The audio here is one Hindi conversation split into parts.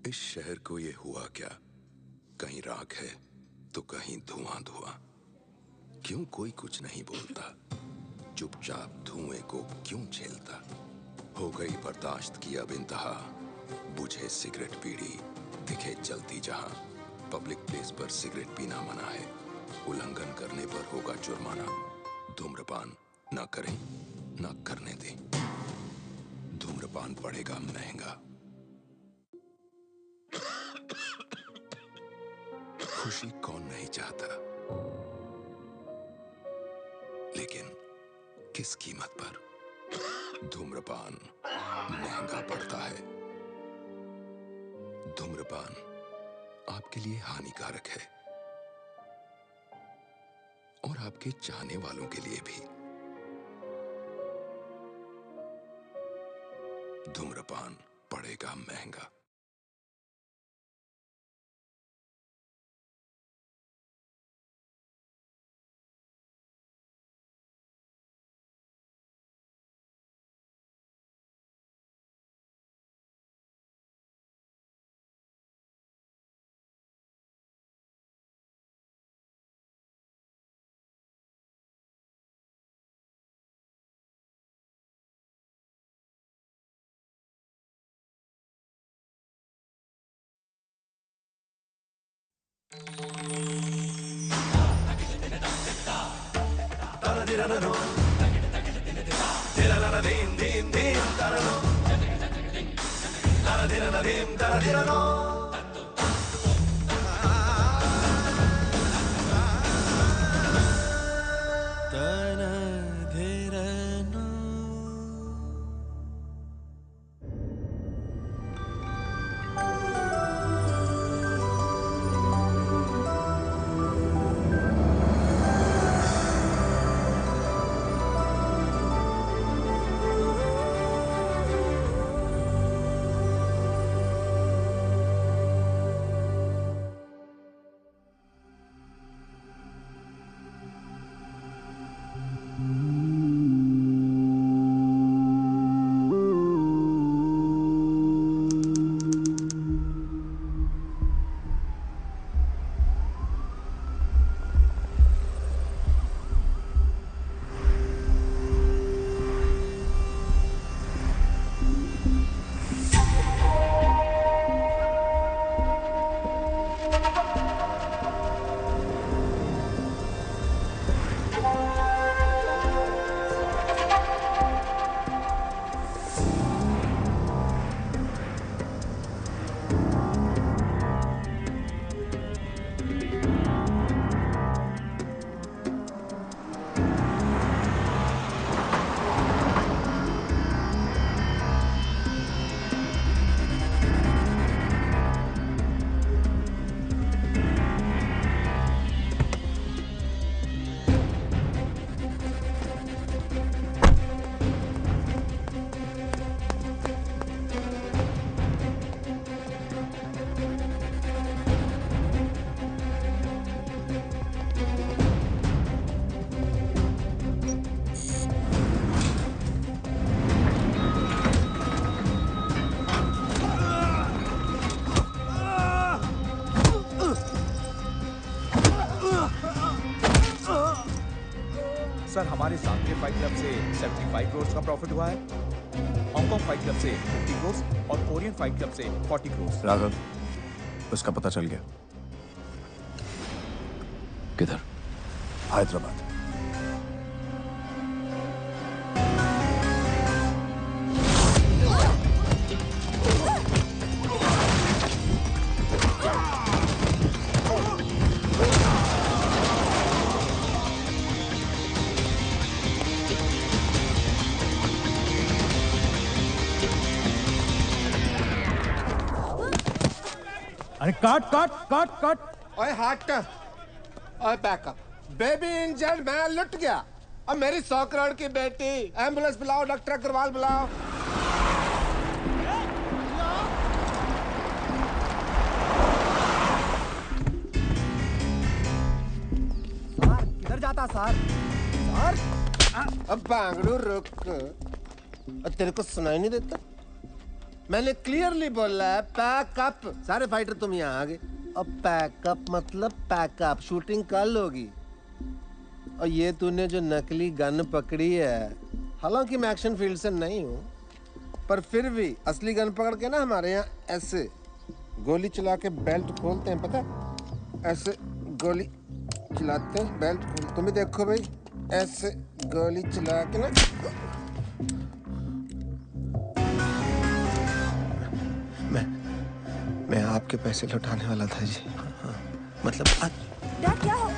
इस शहर को ये हुआ क्या? कहीं राख है तो कहीं धुआं धुआं। क्यों कोई कुछ नहीं बोलता? चुपचाप धुएं को क्यों झेलता? हो गई बर्दाश्त की अब इंतहा। बुझे सिगरेट बीड़ी दिखे जलती जहां। पब्लिक प्लेस पर सिगरेट पीना मना है। उल्लंघन करने पर होगा जुर्माना। धूम्रपान ना करें, ना करने दें। धूम्रपान पड़ेगा महंगा। खुशी कौन नहीं चाहता, लेकिन किस कीमत पर? धूम्रपान महंगा पड़ता है। धूम्रपान आपके लिए हानिकारक है और आपके चाहने वालों के लिए भी। धूम्रपान पड़ेगा महंगा। सर, हमारे सांघे फाइट क्लब से 75 करोड़ का प्रॉफिट हुआ है, हांगकांग फाइट क्लब से 50 करोड़ और कोरियन फाइट क्लब से 40 करोड़। राघव, उसका पता चल गया। किधर? हैदराबाद। अरे काट काट काट काट। ओए हट। ओए बैकअप। बेबी इंजर्ड, मैं लुट गया। अब मेरी 100 करोड़ की बेटी। एम्बुलेंस बुलाओ, डॉक्टर अग्रवाल बुलाओ। सर किधर जाता सर? सर अब बांगड़ू रुक। तेरे को सुनाई नहीं देता? मैंने क्लियरली बोला है पैकअप। सारे फाइटर तुम यहाँ आ गए। अब पैकअप मतलब पैकअप, शूटिंग कल होगी। और ये तूने जो नकली गन पकड़ी है, हालांकि मैं एक्शन फील्ड से नहीं हूँ, पर फिर भी असली गन पकड़ के ना हमारे यहाँ ऐसे गोली चला के बेल्ट खोलते हैं, पता? ऐसे गोली चलाते हैं, बेल्ट खोल। तुम भी देखो भाई, ऐसे गोली चला के ना। मैं आपके पैसे लौटाने वाला था जी। हाँ, मतलब डैड क्या हो?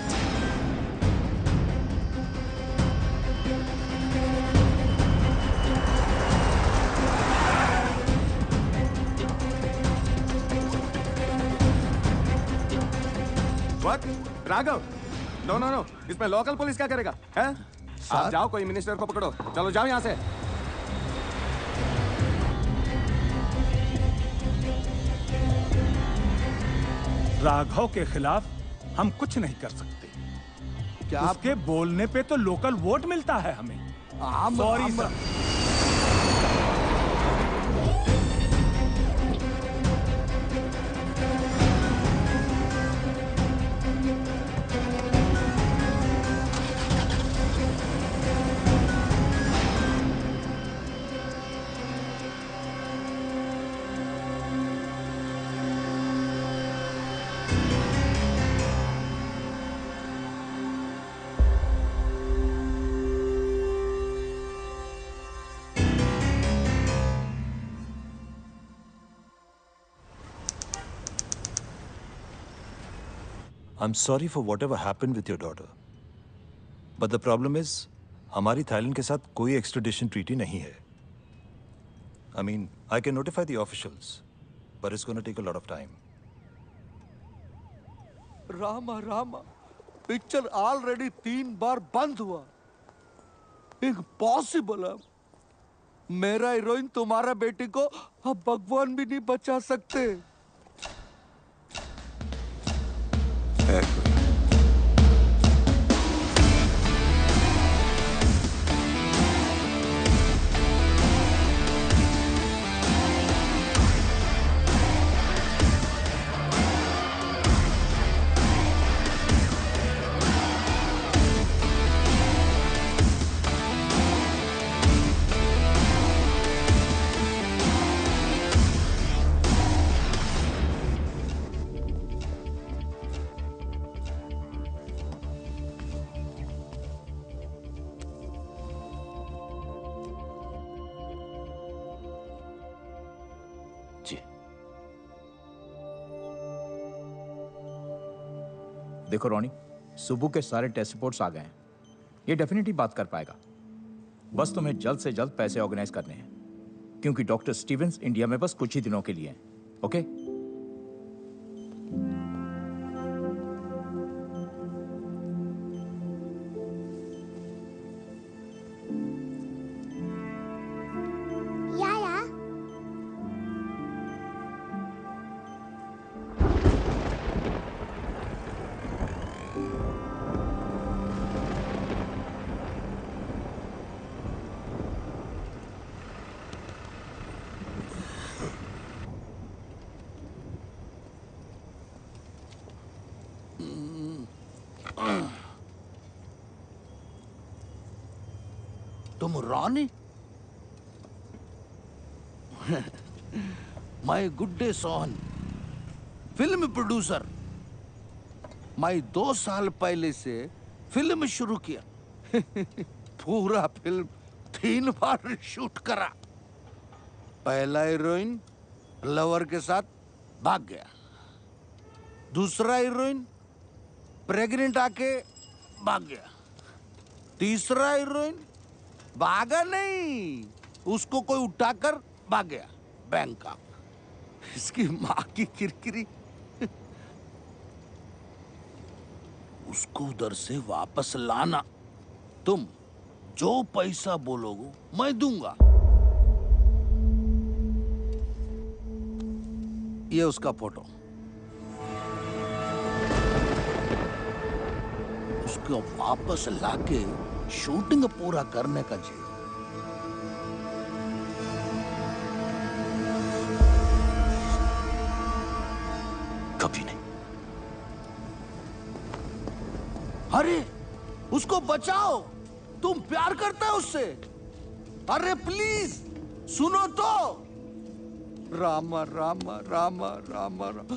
What? राघव, नो, इसमें लोकल पुलिस क्या करेगा? हैं? आप जाओ, कोई मिनिस्टर को पकड़ो। चलो जाओ यहाँ से। राघव के खिलाफ हम कुछ नहीं कर सकते। क्या उसके बोलने पे तो लोकल वोट मिलता है हमें। Sorry sir. I'm sorry for whatever happened with your daughter. But the problem is, हमारी थाईलैंड के साथ कोई extradition treaty नहीं है. I mean, I can notify the officials, but it's going to take a lot of time. Rama, picture already 3 बार बंद हुआ। इम्पॉसिबल है। मेरा हीरोइन तुम्हारा बेटी को अब भगवान भी नहीं बचा सकते। देखो रोनी, सुबह के सारे टेस्ट रिपोर्ट्स आ गए हैं। ये डेफिनेटली बात कर पाएगा। बस तुम्हें जल्द से जल्द पैसे ऑर्गेनाइज करने हैं, क्योंकि डॉक्टर स्टीवंस इंडिया में बस कुछ ही दिनों के लिए हैं। ओके? तुम Rani? My good day Sohan, film producer. मैं 2 साल पहले से फिल्म शुरू किया। पूरा फिल्म 3 बार शूट करा। पहला हीरोइन लवर के साथ भाग गया। दूसरा हीरोइन प्रेग्नेंट आके भाग गया। तीसरा हीरोइन भागा नहीं, उसको कोई उठाकर भाग गया बैंकॉक। इसकी माँ की किरकिरी। उसको उधर से वापस लाना। तुम जो पैसा बोलोगे मैं दूंगा। ये उसका फोटो। उसको वापस लाके शूटिंग पूरा करने का चाहिए। अरे उसको बचाओ, तुम प्यार करते हो उससे। अरे प्लीज सुनो तो। रामा रामा रामा रामा रामा।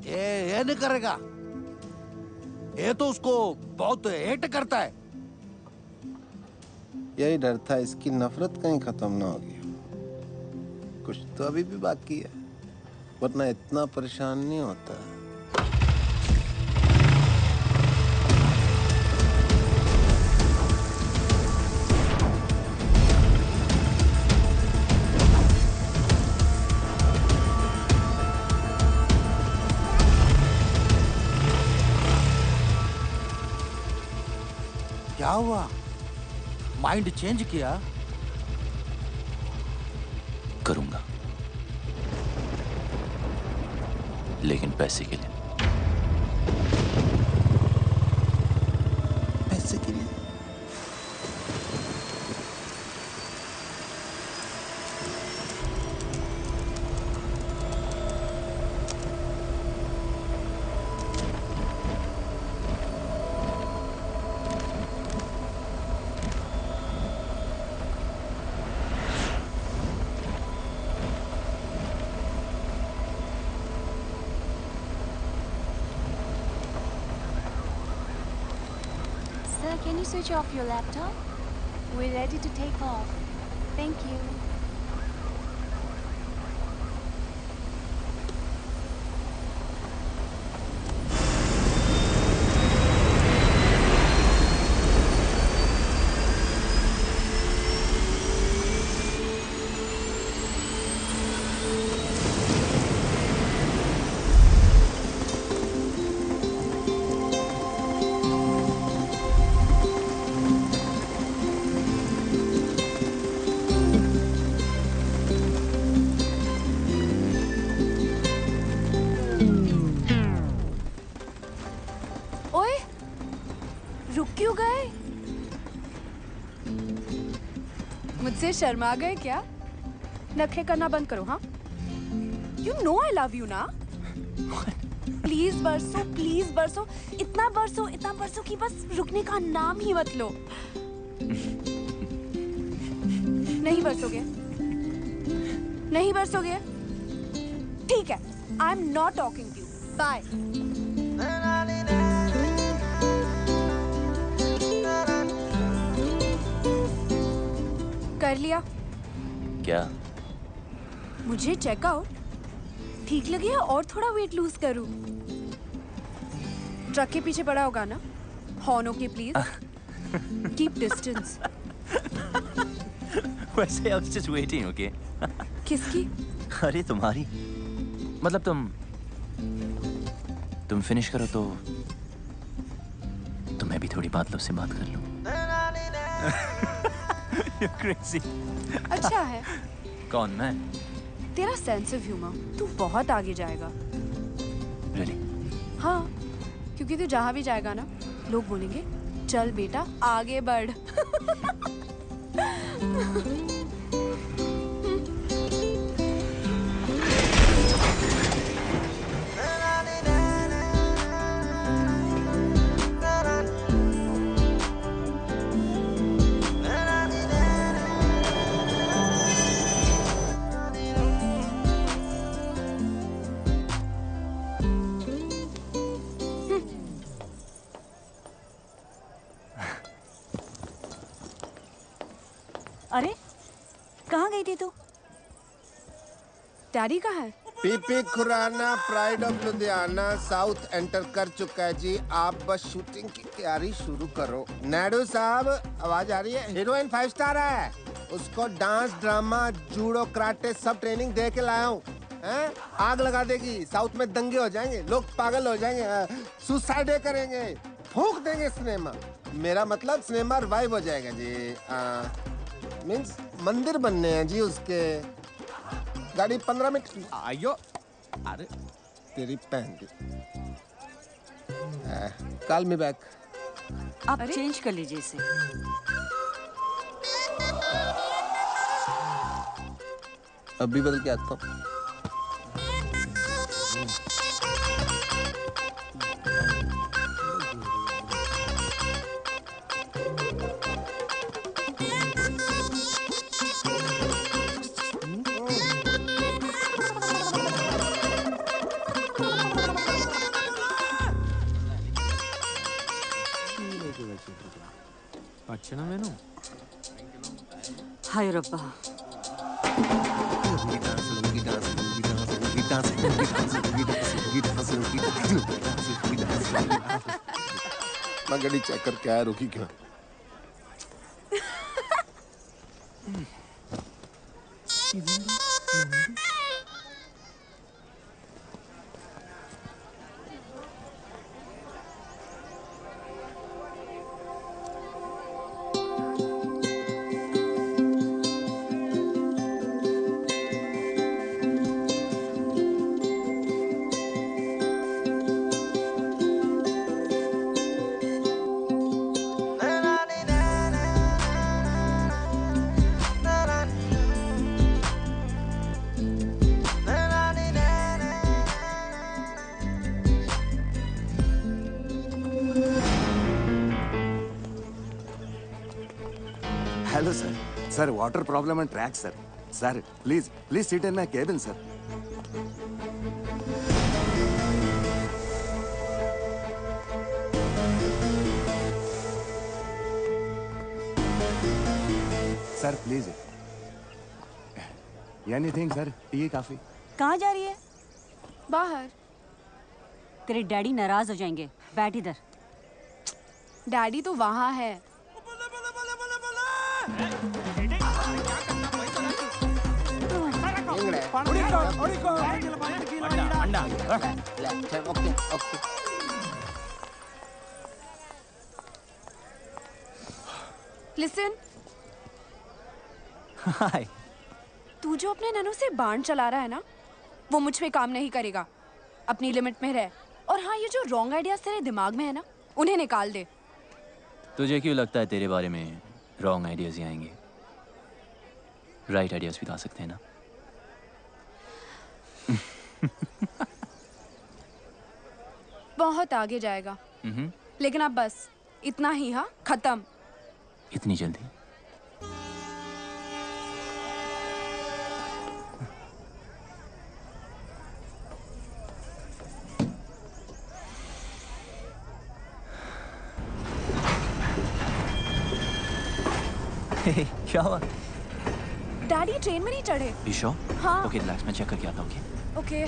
ये नहीं करेगा, ये तो उसको बहुत हेट करता है। यही डर था इसकी नफरत कहीं खत्म ना होगी। कुछ तो अभी भी बाकी है, वरना इतना परेशान नहीं होता। क्या हुआ? माइंड चेंज किया? करूंगा, लेकिन पैसे के लिए। पैसे के लिए? Sir, can you switch off your laptop? We're ready to take off. Thank you. ओए, रुक क्यों गए? मुझसे शर्मा गए क्या? नखरे करना बंद करो, हाँ? You know I love you ना? प्लीज बरसो, इतना बरसो कि बस रुकने का नाम ही मत लो। नहीं बरसोगे? ठीक है, I'm not talking to you. Bye. कर लिया? क्या? मुझे चेकआउट ठीक लगे या और थोड़ा वेट लूज करूं? ट्रक के पीछे पड़ा होगा ना? Horn okay please. Keep distance. वैसे I was just waiting, okay? किसकी? अरे तुम्हारी। मतलब तुम फिनिश करो तो मैं भी थोड़ी बात से बात कर लूं। You're crazy. अच्छा है। कौन, मैं? तेरा सेंस ऑफ ह्यूमर, तू बहुत आगे जाएगा। Really? हाँ, क्योंकि तू जहाँ भी जाएगा ना, लोग बोलेंगे चल बेटा आगे बढ़। अरे कहाँ गई थी तू? डैडी कहाँ है? PP Khurana pride of Ludhiana south enter कर चुका है जी। आप बस शूटिंग की तैयारी शुरू करो। नायडू साहब आवाज आ रही है? हीरोइन 5 स्टार है, उसको डांस ड्रामा जूडो कराटे सब ट्रेनिंग दे के लाया हूँ। आग लगा देगी, साउथ में दंगे हो जाएंगे, लोग पागल हो जाएंगे, सुसाइड करेंगे, फूंक देंगे सिनेमा। मेरा मतलब सिनेमा रिवाइव हो जाएगा जी। मीन्स मंदिर बनने हैं जी उसके। गाड़ी 15 मिनट। आयो, अरे तेरी बहन की। Call me back. आप चेंज कर लीजिए इसे। अभी बदल के आता हूँ। अच्छा ना मैनू हाय रब्बा मैं गाड़ी चेक करके आया, रुकी क्यों? Hello sir, sir water problem and track sir. Sir please please seat in my cabin sir. Sir please. Anything sir, T काफी. कहाँ जा रही है? बाहर. तेरे डैडी नाराज हो जाएंगे, बैठ इधर. डैडी तो वहाँ है. लिसन. हाय. तू जो अपने ननू से बाण चला रहा है ना, वो मुझ पे काम नहीं करेगा. अपनी लिमिट में रह. और हाँ, ये जो रॉन्ग आइडियाज तेरे दिमाग में है ना, उन्हें निकाल दे. तुझे क्यों लगता है तेरे बारे में रॉन्ग आइडियाज ही आएंगे? राइट आइडियाज भी तो आ सकते हैं ना. बहुत आगे जाएगा. लेकिन अब बस इतना ही. हाँ, खत्म. इतनी जल्दी? क्या हुआ? डैडी ट्रेन में नहीं चढ़े. You sure? हाँ. ओके रिलैक्स, मैं चेक करके आता हूँ. ओके.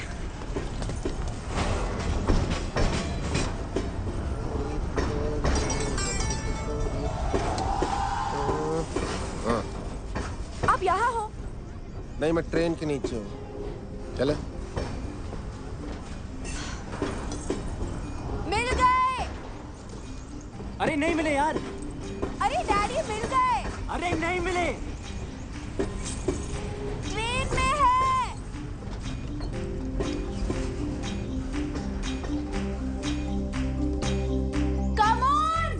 आप यहाँ हो? नहीं, मैं ट्रेन के नीचे हूँ. चले. मिल गए. अरे नहीं मिले यार. अरे डैडी मिल गए. अरे नहीं मिले. ट्रेन में है. Come on.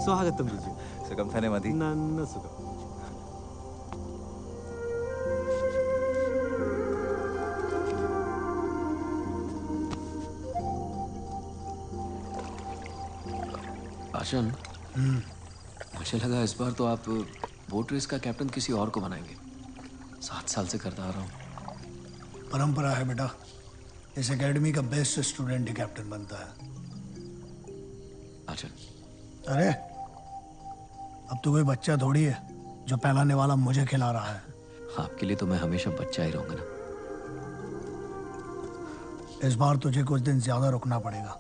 स्वागतम जीजू. सुगम थाने मधी. नन्न सुगम. आशन, मुझे लगा इस बार तो आप बोट रेस का कैप्टन किसी और को बनाएंगे. 7 साल से करता आ रहा हूँ. परंपरा है बेटा. इस एकेडमी का बेस्ट स्टूडेंट ही कैप्टन बनता है. आशन. अरे अब तो कोई बच्चा थोड़ी है जो पहलाने वाला मुझे खिला रहा है. आपके लिए तो मैं हमेशा बच्चा ही रहूंगा ना. इस बार तुझे कुछ दिन ज्यादा रुकना पड़ेगा.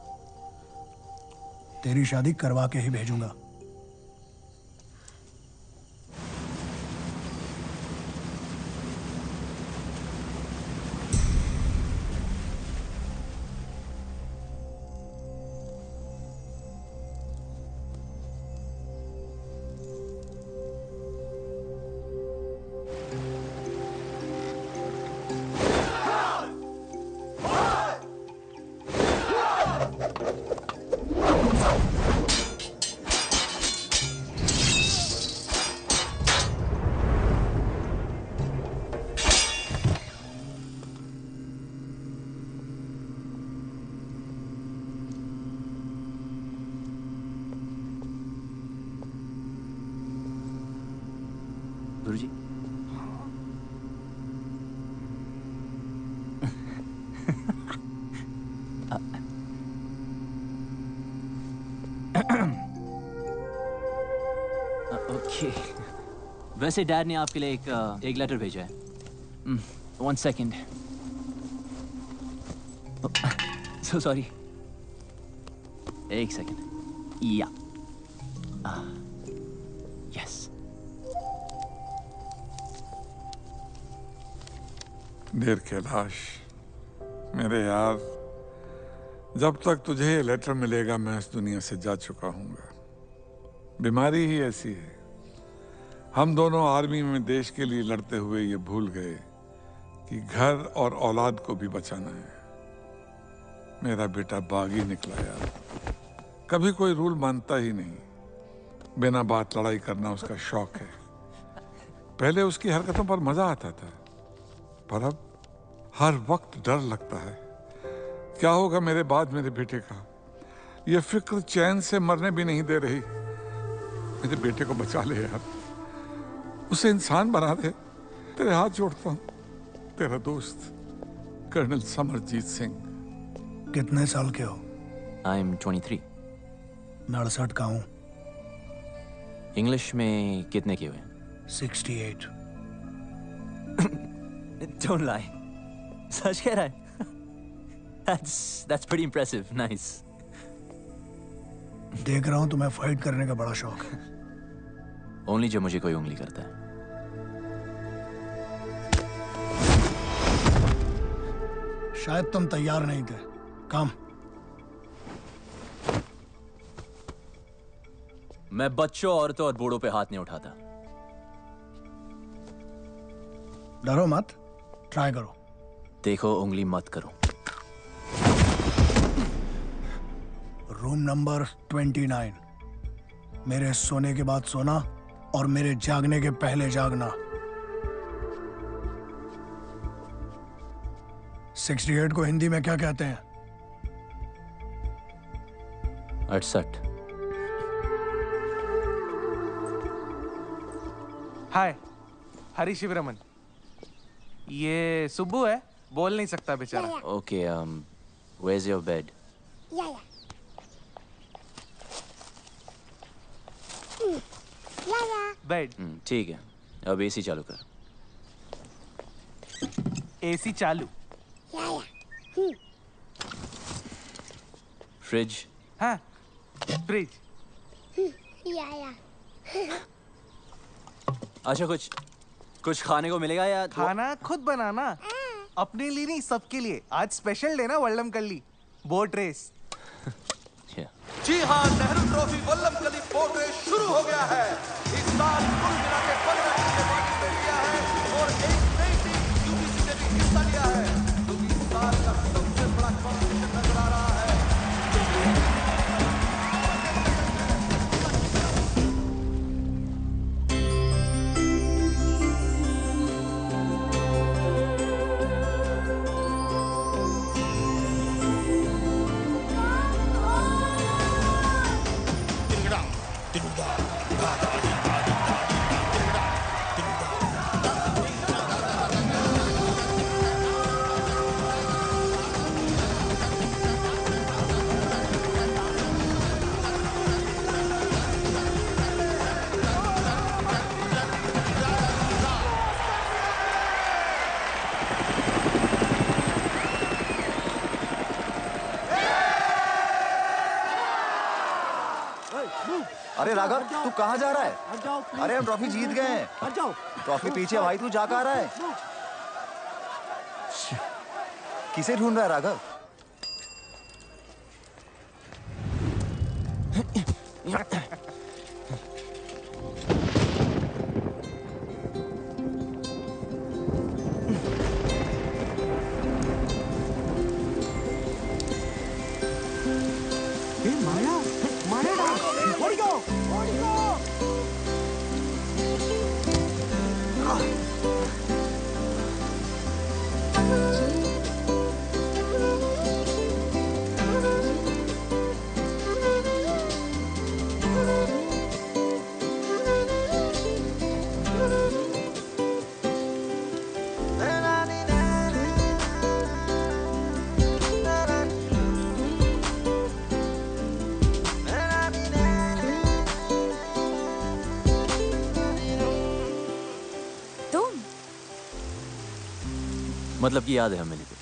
तेरी शादी करवा के ही भेजूंगा. गुरुजी। ओके, वैसे डैड ने आपके लिए एक लेटर भेजा है। 1 सेकेंड। So sorry, 1 second. या यस। डियर कैलाश, मेरे यार, जब तक तुझे ये लेटर मिलेगा मैं इस दुनिया से जा चुका हूँगा। बीमारी ही ऐसी है। हम दोनों आर्मी में देश के लिए लड़ते हुए ये भूल गए कि घर और औलाद को भी बचाना है। मेरा बेटा बागी निकला यार, कभी कोई रूल मानता ही नहीं। बिना बात लड़ाई करना उसका शौक है। पहले उसकी हरकतों पर मजा आता था, पर अब हर वक्त डर लगता है। क्या होगा मेरे बाद मेरे बेटे का? ये फिक्र चैन से मरने भी नहीं दे रही। मेरे बेटे को बचा ले यार, उसे इंसान बना दे। तेरे हाथ जोड़ता हूँ, तेरा दोस्त कर्नल समरजीत सिंह। कितने साल के हो? I am 23। मैं 68 का हूँ। इंग्लिश में कितने के हुए? 68। Don't lie. सच कह रहा है? That's pretty impressive. Nice. देख रहा हूँ तुम्हें फाइट करने का बड़ा शौक है। Only जब मुझे कोई उंगली करता है। शायद तुम तैयार नहीं थे। कम। मैं बच्चों, औरतों और बूढ़ों पे हाथ नहीं उठाता। डरो मत, ट्राई करो। देखो, उंगली मत करो। Room number 29। मेरे सोने के बाद सोना और मेरे जागने के पहले जागना। 68 को हिंदी में क्या कहते हैं? 68। हाय, हरी शिवरमन। ये सुब्बू है, बोल नहीं सकता बेचारा। Okay, where's your bed? Bed. ठीक है, अब एसी चालू कर। एसी चालू। फ्रिज। हाँ, फ्रिज। अच्छा, कुछ खाने को मिलेगा या खाना खुद बनाना? अपने लिए नहीं, सबके लिए। आज स्पेशल डे ना वल्लमकल्ली बोट रेस। जी हाँ, Nehru trophy Vallamkali boat race शुरू हो गया है। इस साल कुल मिला के 15 टीम ने पार्टिसिपेट किया है और एक नई टीम यूपीसी ने भी हिस्सा लिया है, जो कि इस साल का सबसे बड़ा कॉम्पिटिशन नजर आ रहा है। अरे राघव, तू कहाँ जा रहा है? अरे हम ट्रॉफी जीत गए हैं। ट्रॉफी पीछे भाई, तू जा कहाँ रहा है? किसे ढूंढ रहा है राघव? मतलब कि याद है हम मिले थे।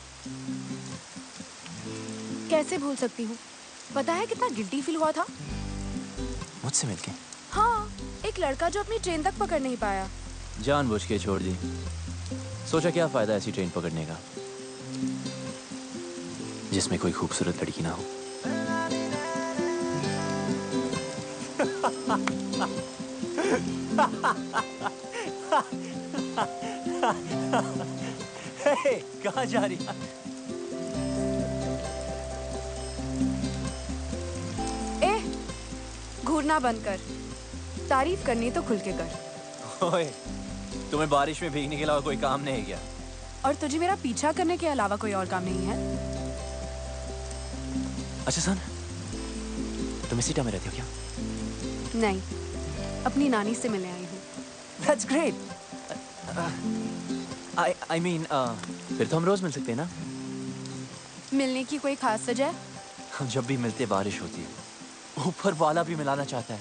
कैसे भूल सकती हूँ? पता है कितना गिल्टी फील हुआ था? मुझसे मिलके? हाँ, एक लड़का जो अपनी ट्रेन तक पकड़ नहीं पाया। जानबूझ के छोड़ दी। सोचा क्या फायदा ऐसी ट्रेन पकड़ने का जिसमें कोई खूबसूरत लड़की ना हो। कहाँ जा रही है? घूरना बंद कर। तारीफ करनी तो खुल के कर। ओए, तुम्हें बारिश में भीगने के अलावा कोई काम नहीं है क्या? और तुझे मेरा पीछा करने के अलावा कोई और काम नहीं है? अच्छा सुन, तुम इसी टाइम में रहती हो क्या? नहीं, अपनी नानी से मिलने आई हूँ। That's great. I mean, फिर तो हम रोज मिल सकते हैं ना? मिलने की कोई खास वजह? जब भी मिलते बारिश होती है, ऊपर वाला भी मिलाना चाहता है।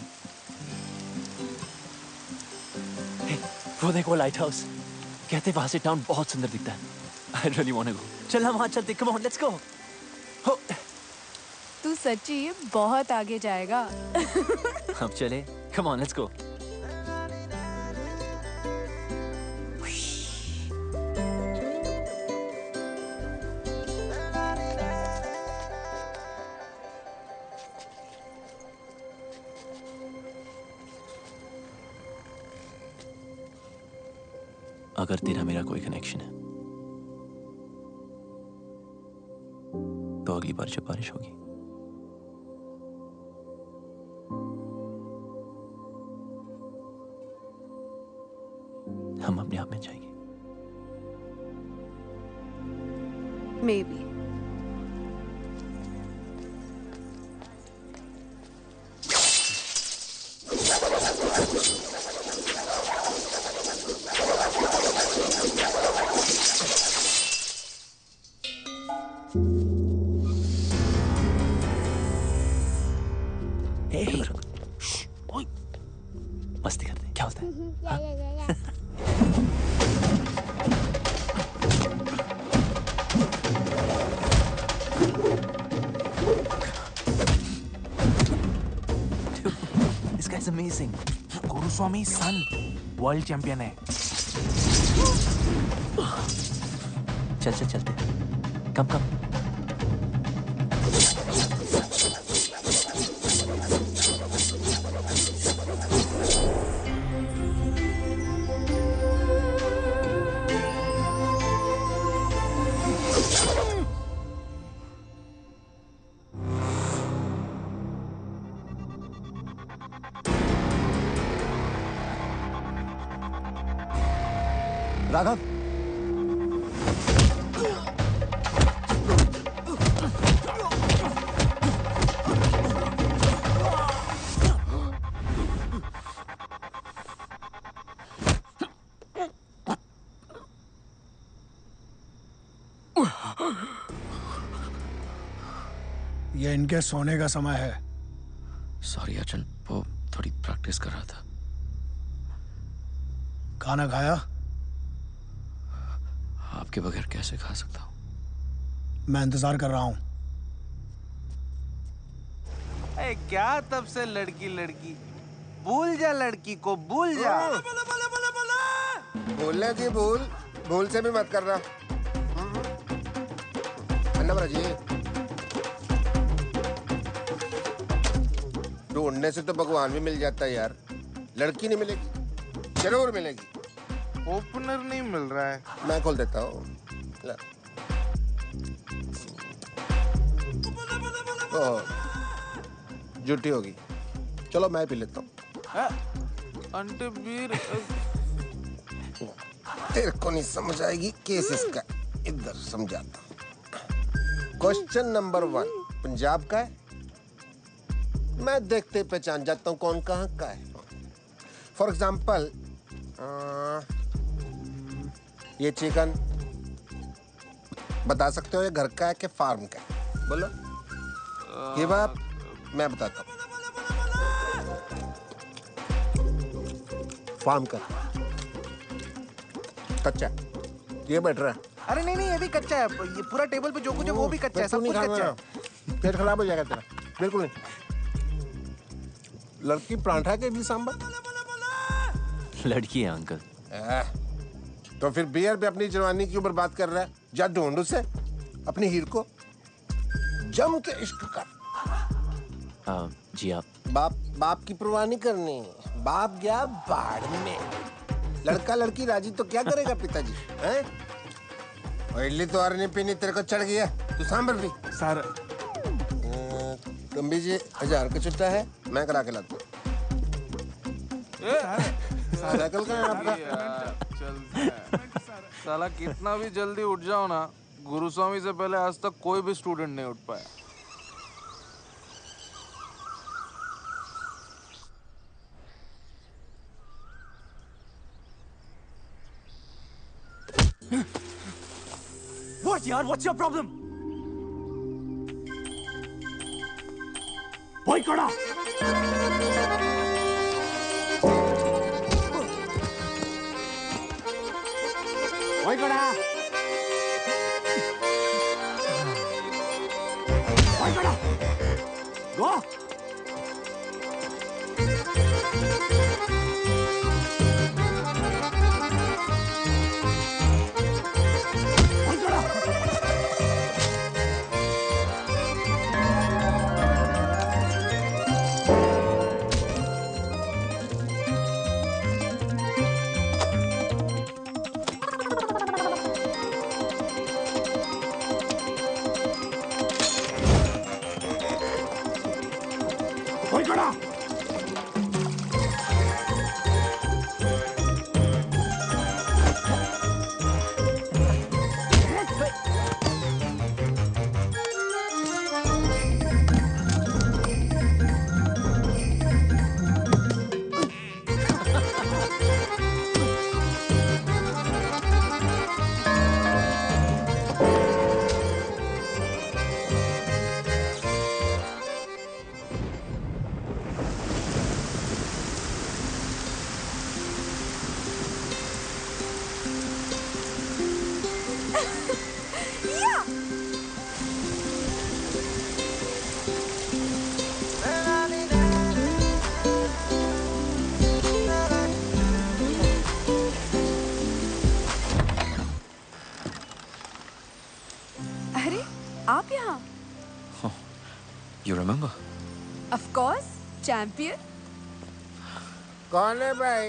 Hey, वो देखो लाइट हाउस। कहते वहां से टाउन बहुत सुंदर दिखता है। I really want to go. चल हम वहां चलते। Come on, let's go. तू सच्ची बहुत आगे जाएगा। अब चले। Come on, let's go. अगर तेरा मेरा कोई कनेक्शन है तो अगली बार जब बारिश होगी हम अपने आप में जाएंगे। Maybe. मस्ती करते हैं, क्या होता है? This guy's amazing. Guruswami son world champion है। चल चलते। कम। राघव, ये इनके सोने का समय है। सॉरी अर्जुन, वो थोड़ी प्रैक्टिस कर रहा था। खाना खाया? आपके बगैर कैसे खा सकता हूँ? मैं इंतजार कर रहा हूँ। क्या तब से लड़की भूल जा, लड़की को भूल जा। भूलने की भूल से भी मत करना। अन्ना जी, ढूंढने से तो भगवान भी मिल जाता है यार। लड़की नहीं मिलेगी, जरूर मिलेगी। ओपनर नहीं मिल रहा है। मैं खोल देता हूँ। झूठी होगी, चलो मैं पी लेता हूँ। अंटे बीर तेरे को नहीं समझ आएगी केस इसका, इधर समझाता हूँ। क्वेश्चन नंबर 1 पंजाब का है। मैं देखते पहचान जाता हूँ कौन कहाँ का है। फॉर एग्जाम्पल ये चिकन बता सकते हो ये घर का है कि फार्म का है? बोलो। ये बात मैं बताता हूँ। फार्म का कच्चा, ये बैठ रहा है अरे नहीं नहीं, ये भी कच्चा है। ये पूरा टेबल पे जो कुछ है वो भी कच्चा है, सब कुछ कच्चा है। पेट खराब हो जाएगा तेरा। बिल्कुल नहीं। लड़की परांठा के इडली सांभर। लड़की है अंकल। तो फिर बियर पे अपनी जवानी क्यों बर्बाद कर रहा है? जा ढूंढ उसे, अपनी हीर को, जम के इश्क कर। जी आप। बाप की परवाह नहीं करनी। बाप गया बाढ़ में। लड़का लड़की राजी तो क्या करेगा पिताजी? हैं? और इडली तो और नहीं पीनी, तेरे को चढ़ गया। तू सांभर पी। सर कम्बी जी 1000 का चुट्टा है, मैं करा के लाता हूँ। साइकिल का है आपका? साला कितना भी जल्दी उठ जाओ ना, गुरुस्वामी से पहले आज तक कोई भी स्टूडेंट नहीं उठ पाया। What यार? What's your problem? Boy कड़ा। Boy कड़ा। Boy कड़ा। Go. आप यहाँ? You remember? Of course, champion. कौन है भाई?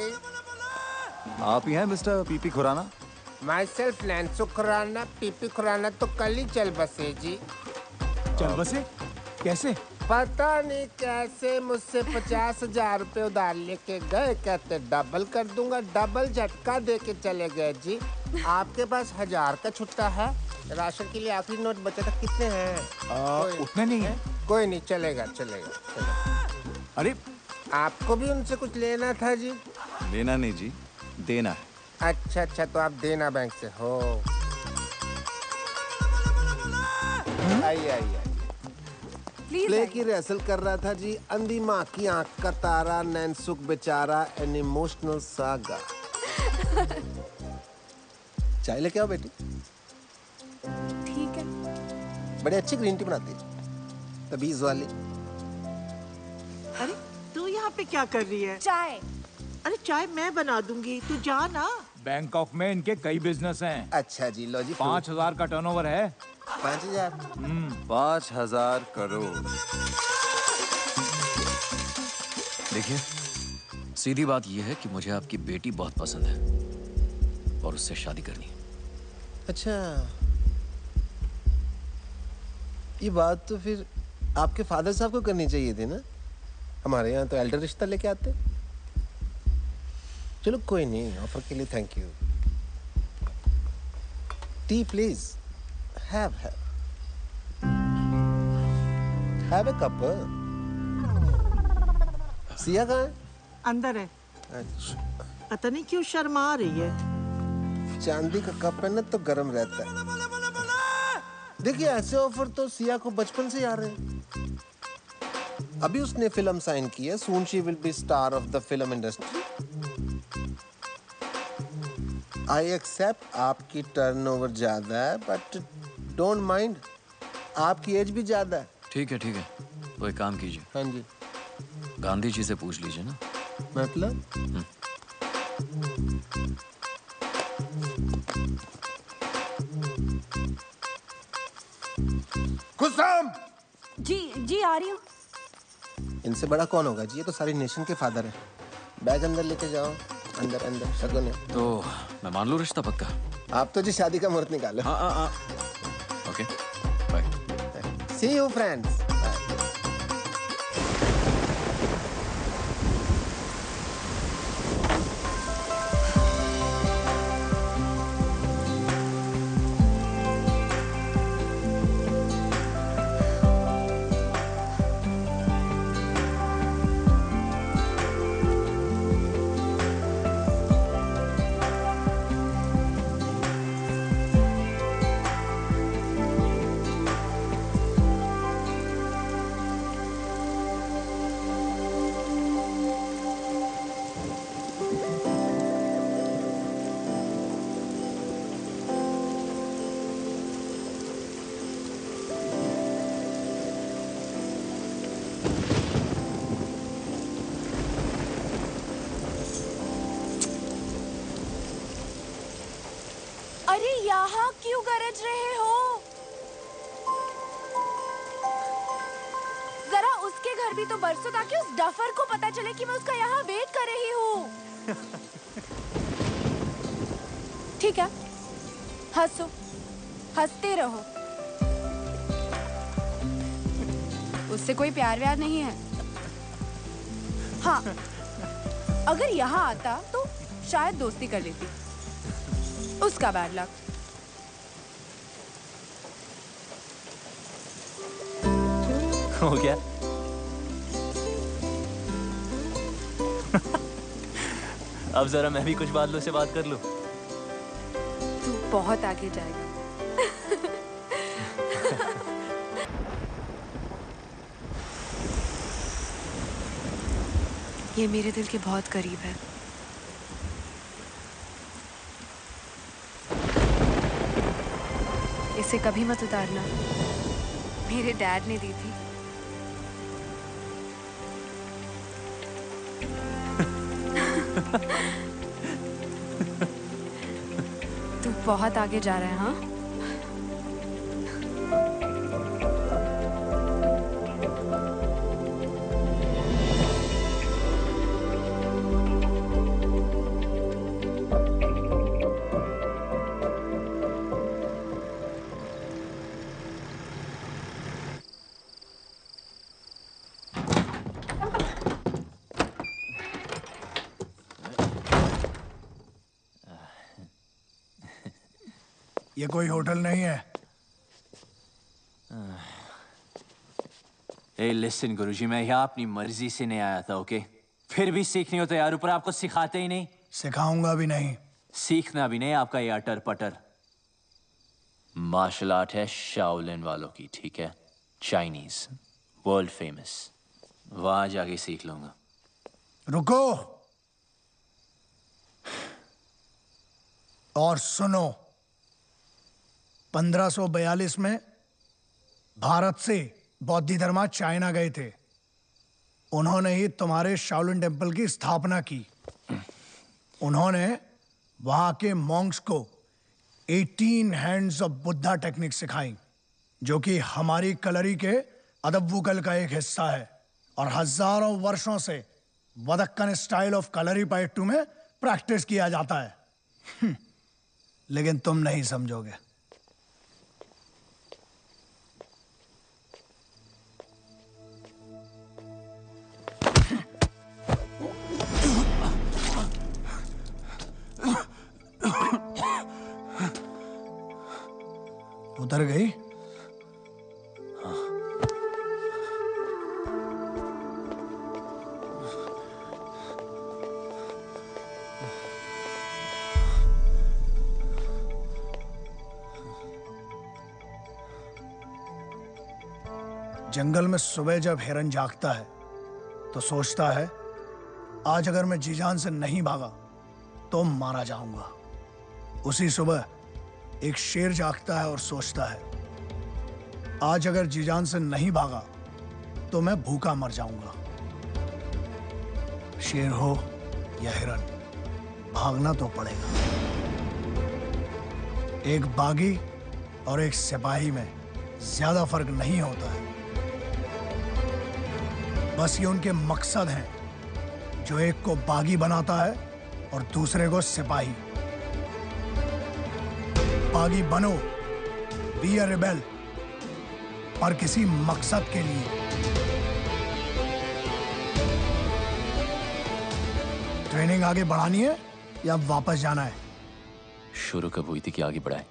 आप ही हैं mister PP Khurana? Myself Nancy Khurana. PP Khurana तो कल ही चल बसे जी। चल बसे? कैसे? पता नहीं कैसे मुझसे 50,000 रुपए उधार लेके गए, कहते डबल कर दूंगा, डबल झटका दे के चले गए जी। आपके पास 1000 का छुट्टा है? राशन के लिए आखिरी नोट बचा था, कितने हैं? उतने नहीं है। कोई नहीं, चलेगा चलेगा। अरे आपको भी उनसे कुछ लेना था जी? लेना नहीं जी, देना है। अच्छा अच्छा, तो आप देना बैंक से हो। आइए आइए। प्ले की रिहर्सल कर रहा था जी। अंधी माँ की आंख का तारा, नैनसुख बेचारा, एन इमोशनल सागा। चाय लेके आओ बेटी। ठीक है। बड़ी अच्छी ग्रीन टी बनाती है, तबीज वाली। अरे तू यहाँ पे क्या कर रही है? चाय। अरे चाय मैं बना दूंगी, तू जा ना। बैंकॉक में इनके कई बिजनेस हैं। अच्छा जी, लो जी। 5000 का टर्नओवर है। 5000? 5000 करोड़। देखिए, सीधी बात यह है कि मुझे आपकी बेटी बहुत पसंद है और उससे शादी करनी है। अच्छा, ये बात तो फिर आपके फादर साहब को करनी चाहिए थी ना। हमारे यहाँ तो एल्डर रिश्ता लेके आते। चलो कोई नहीं, ऑफर के लिए thank you. T please. Have a cup. Siya कहाँ है? अंदर है। अच्छा, पता नहीं क्यों शर्मा रही है। चांदी का कप है ना तो गर्म रहता है। देखिए, ऐसे ऑफर तो सिया को बचपन से आ रहे हैं। अभी उसने फिल्म साइन की है। Soon she will be star of the film industry. I accept आपकी टर्नओवर ज्यादा है, बट डोंट माइंड, आपकी एज भी ज्यादा है। ठीक है, तो एक काम कीजिए। हाँ जी। गांधी जी से पूछ लीजिए ना। मतलब? खुशाम! जी आ रही हूँ। इनसे बड़ा कौन होगा जी, ये तो सारी नेशन के फादर है। बैग अंदर लेके जाओ, अंदर शगुन है। तो मैं मान लूं रिश्ता पक्का? आप तो जी शादी का मुहूर्त निकालो। हाँ। Okay, bye. See you friends. अरे यहाँ क्यों गरज रहे हो? जरा उसके घर भी तो बरसो ताकि उस डफर को पता चले कि मैं उसका यहाँ वेट कर रही हूँ। ठीक है, हंसो, हंसते रहो। उससे कोई प्यार व्यार नहीं है। हाँ, अगर यहाँ आता तो शायद दोस्ती कर लेती। उसका बैड लक। हो गया? अब जरा मैं भी कुछ बादलों से बात कर लूं। तू बहुत आगे जाएगा। ये मेरे दिल के बहुत करीब है। इसे कभी मत उतारना, मेरे डैड ने दी थी। तू बहुत आगे जा रहा है। हाँ, ये कोई होटल नहीं है। ए लिसन गुरुजी, मैं यहाँ अपनी मर्जी से नहीं आया था, ओके? फिर भी सीखनी हो तो यार, ऊपर आपको सिखाते ही नहीं। सिखाऊंगा भी नहीं। सीखना भी नहीं आपका ये अटर पटर। मार्शल आर्ट है शाओलिन वालों की, ठीक है? Chinese, world famous. वहां जाके सीख लूंगा। रुको और सुनो। 1542 में भारत से बौद्ध धर्मा चाइना गए थे। उन्होंने ही तुम्हारे शाओलिन टेम्पल की स्थापना की। उन्होंने वहां के मॉन्क्स को 18 हैंड्स ऑफ बुद्धा टेक्निक सिखाई, जो कि हमारी कलरी के अदब्बुकल का एक हिस्सा है और हजारों वर्षों से वदक्कन स्टाइल ऑफ कलरी पायट्टू में प्रैक्टिस किया जाता है। लेकिन तुम नहीं समझोगे। उतर गई? जंगल में सुबह जब हिरन जागता है तो सोचता है, आज अगर मैं जी जान से नहीं भागा तो मारा जाऊंगा। उसी सुबह एक शेर जागता है और सोचता है, आज अगर जीजान से नहीं भागा तो मैं भूखा मर जाऊंगा। शेर हो या हिरन, भागना तो पड़ेगा। एक बागी और एक सिपाही में ज्यादा फर्क नहीं होता है, बस ये उनके मकसद हैं जो एक को बागी बनाता है और दूसरे को सिपाही। बागी बनो, बी अ रिबेल, पर किसी मकसद के लिए। ट्रेनिंग आगे बढ़ानी है या वापस जाना है? शुरू कब हुई थी कि आगे बढ़ाए?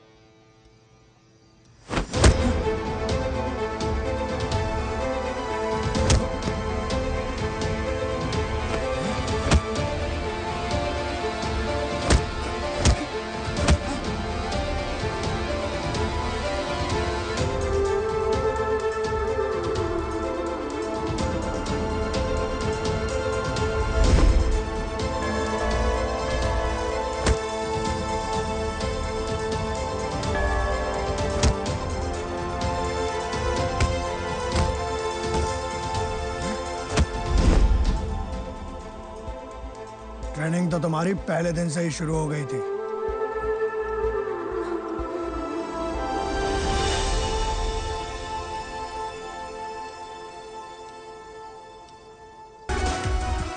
ट्रेनिंग तो तुम्हारी पहले दिन से ही शुरू हो गई थी।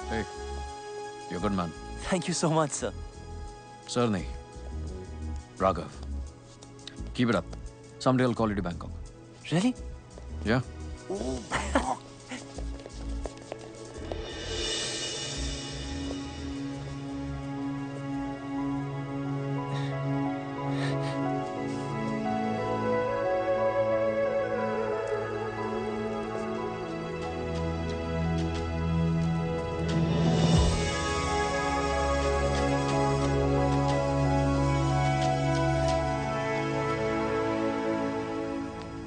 Hey, you're a good man. Thank you so much, sir. Sir नहीं, Raghav. Keep it up. Someday I'll call you to Bangkok. Really? Yeah.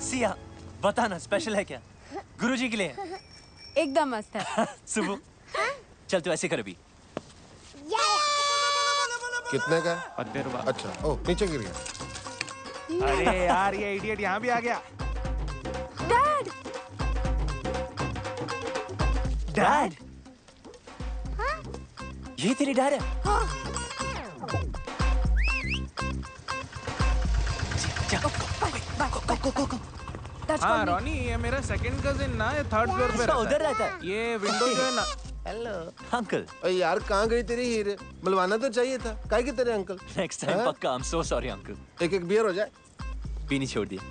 Siya, बताना स्पेशल है क्या? गुरुजी के लिए? एकदम मस्त है। सुबह, चल तू ऐसे कर अभी। कितने का? 80 रुपए। अच्छा, ओ नीचे गिर गया। अरे यार ये इडियट यहाँ भी आ गया। डैड! डैड? ये तेरी डैड है? हाँ रॉनी, ये मेरा सेकंड कजिन ना, ये थर्ड फ्लोर पे रहता है। उधर रहता है? ये विंडो जो है ना। Hello uncle. अरे यार कहाँ गई तेरी हीरे? मिलवाना तो चाहिए था। काहे के तेरे अंकल? नेक्स्ट टाइम पक्का। I am so sorry uncle. एक बियर हो जाए। पीनी छोड़ दिया।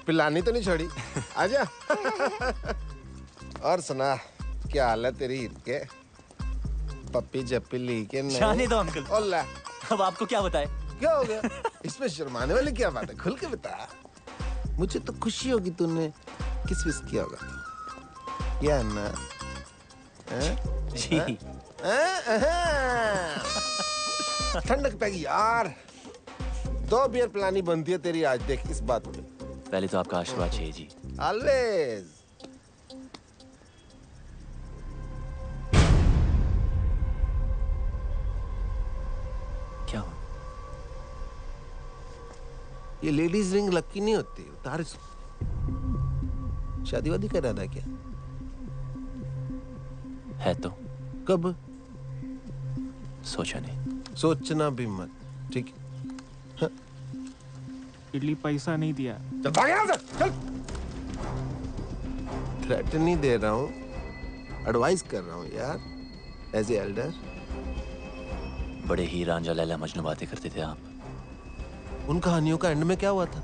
पिलानी तो नहीं छोड़ी। आजा। और सुना, क्या हाल है तेरी हीर के? पप्पी जप्पी ली के नहीं? जाने दो अंकल। ओला। अब आपको क्या बताए? क्या हो गया? इसमें शर्माने वाली क्या बात है? खुल के बता। मुझे तो खुशी होगी तूने किस विस किया होगा तो। क्या ना? जी। ठंडक पैगी यार। 2 बियर पिलानी बनती है तेरी आज, देख इस बात पे। पहले तो आपका आशीर्वाद चाहिए जी। ऑलवेज। क्या हुआ? ये लेडीज रिंग लकी नहीं होती, उतार इसको। शादी वादी कर रहा था क्या? है तो। कब? सोचा नहीं। सोचना भी मत, ठीक है? इडली पैसा नहीं दिया। चल भाग यहाँ से, चल। थ्रेट नहीं दे रहा हूँ, एडवाइस कर रहा हूँ यार, एज ए एल्डर। बड़े ही रांझा लैला मजनू बातें करते थे आप। उन कहानियों का एंड में क्या हुआ था?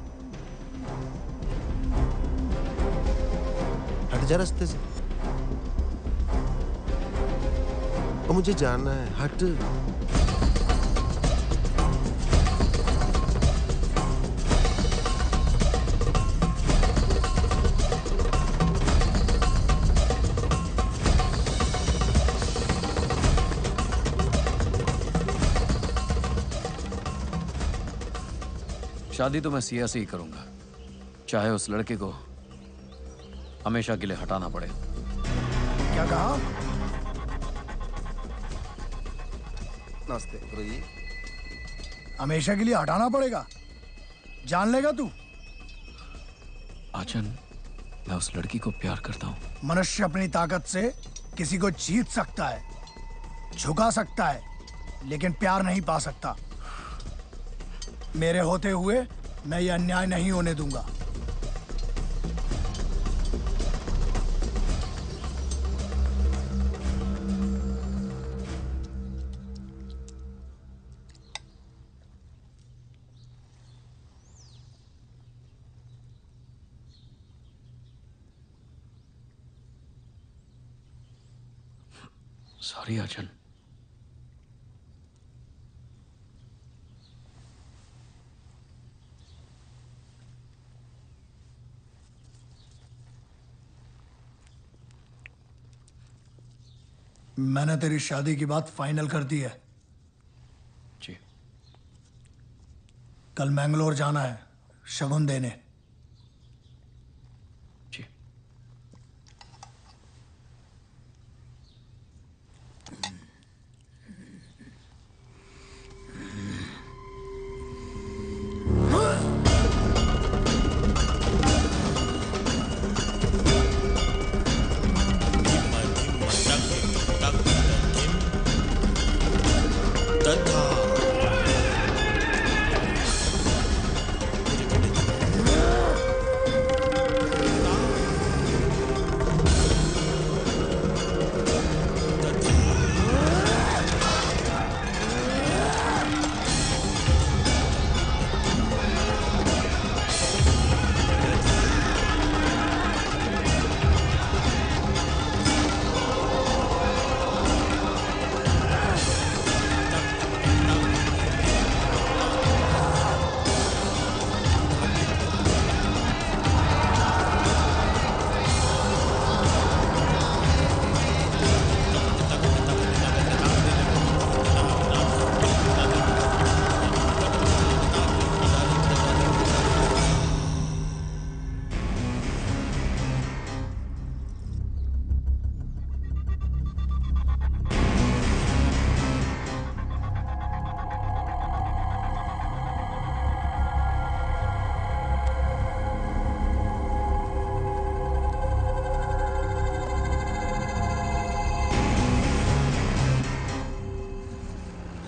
हट जा रास्ते से। और मुझे जाना है, हट। शादी तो मैं सिया से ही करूंगा, चाहे उस लड़के को हमेशा के लिए हटाना पड़े। क्या कहा? नमस्ते गुरुजी। हमेशा के लिए हटाना पड़ेगा। जान लेगा तू। आचन, मैं उस लड़की को प्यार करता हूँ। मनुष्य अपनी ताकत से किसी को जीत सकता है, झुका सकता है, लेकिन प्यार नहीं पा सकता। मेरे होते हुए मैं ये अन्याय नहीं होने दूंगा। सॉरी आचन। मैंने तेरी शादी की बात फाइनल कर दी है। जी। कल मैंगलोर जाना है शगुन देने। जी।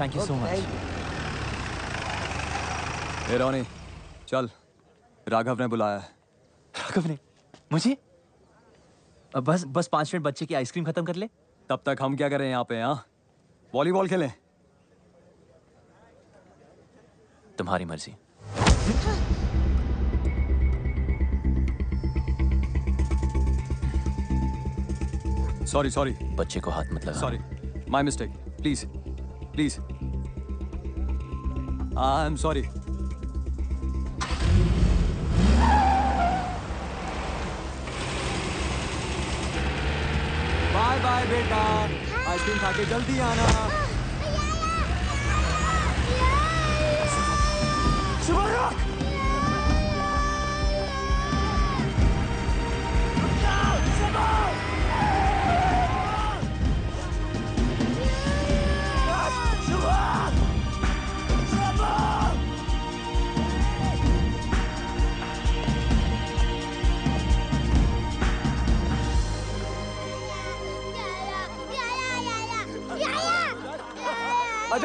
Thank you so much. ए रोनी, चल, राघव ने बुलाया है। राघव ने मुझे? बस 5 मिनट बच्चे की आइसक्रीम खत्म कर ले। तब तक हम क्या करें यहाँ पे? हाँ, वॉलीबॉल खेलें। तुम्हारी मर्जी। सॉरी बच्चे को हाथ मत लगा। Sorry, my mistake. Please I am sorry. Bye bye बेटा, आइसक्रीम खा के जल्दी आना।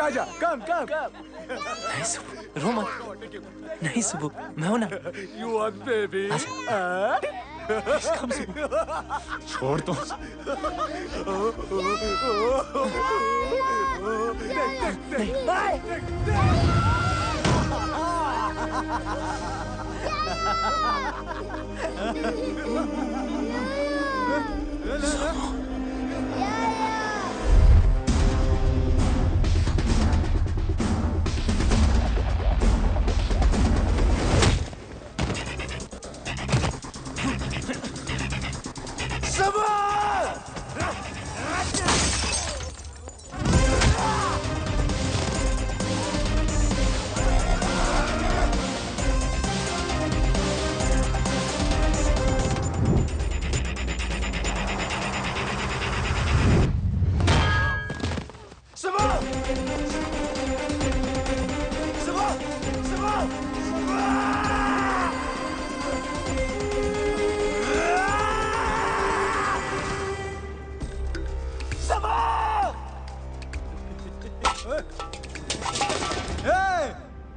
आजा, कम। नहीं सुबह, रो मत। नहीं सुबह, मैं हूं ना। You want baby? कम सुबह। छोड़ तो।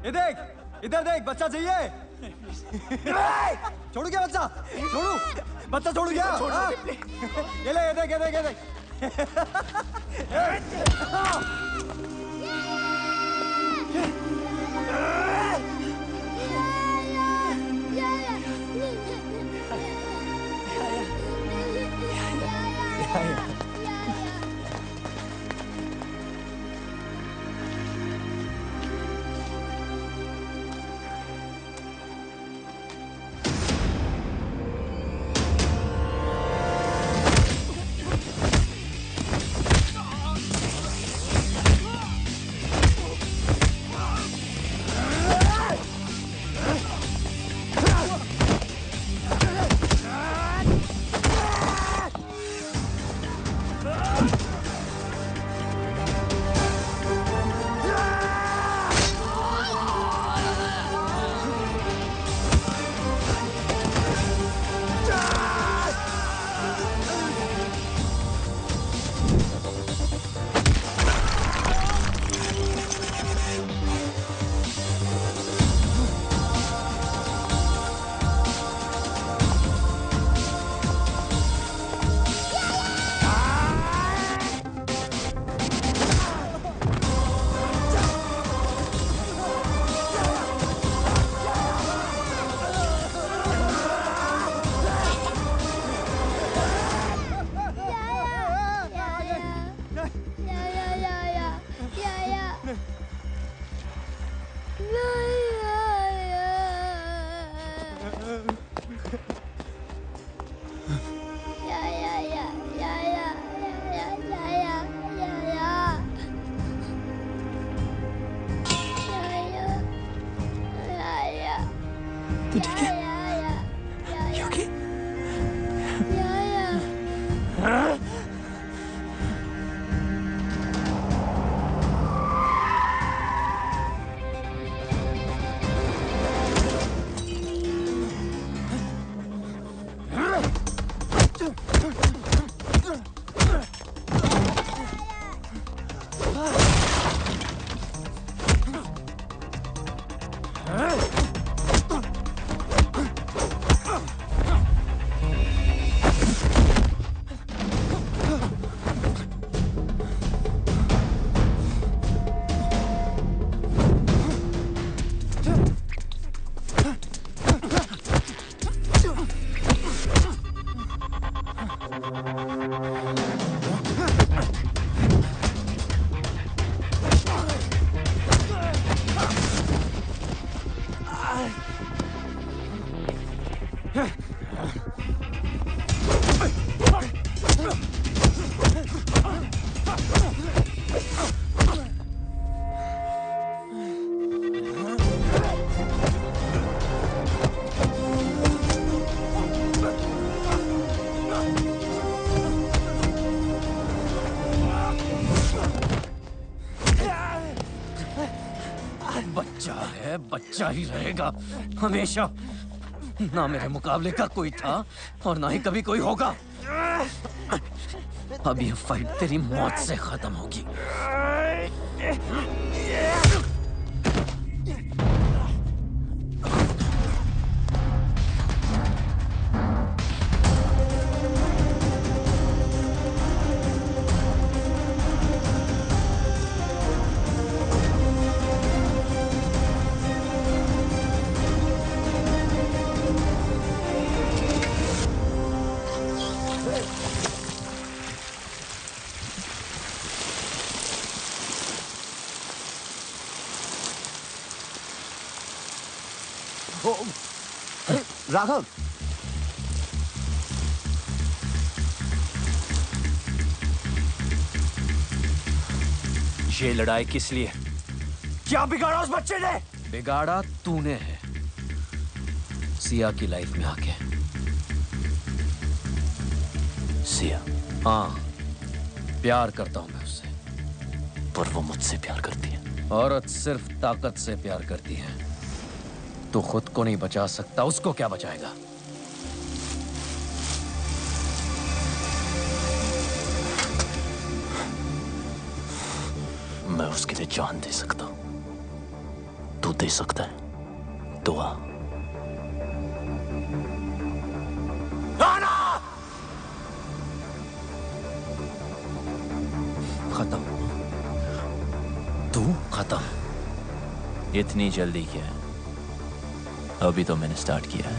ये देख, इधर देख, बच्चा चाहिए? छोड़ू क्या बच्चा? छोड़ू? बच्चा छोड़ू क्या? हाँ? ये ले, ये देख, ये देख, ये देख। बच्चा ही रहेगा हमेशा। ना मेरे मुकाबले का कोई था और ना ही कभी कोई होगा। अब ये फाइट तेरी मौत से खत्म होगी। राघव, ये लड़ाई किस लिए? क्या बिगाड़ा उस बच्चे ने? बिगाड़ा तूने है सिया की लाइफ में आके। सिया? हाँ, प्यार करता हूं मैं उससे। पर वो मुझसे प्यार करती है। औरत सिर्फ ताकत से प्यार करती है। तू खुद को नहीं बचा सकता, उसको क्या बचाएगा? मैं उसके लिए जान दे सकता हूं। तू तू दे सकता है दुआ। खत्म, तू खत्म। इतनी जल्दी क्या है? अभी तो मैंने स्टार्ट किया है।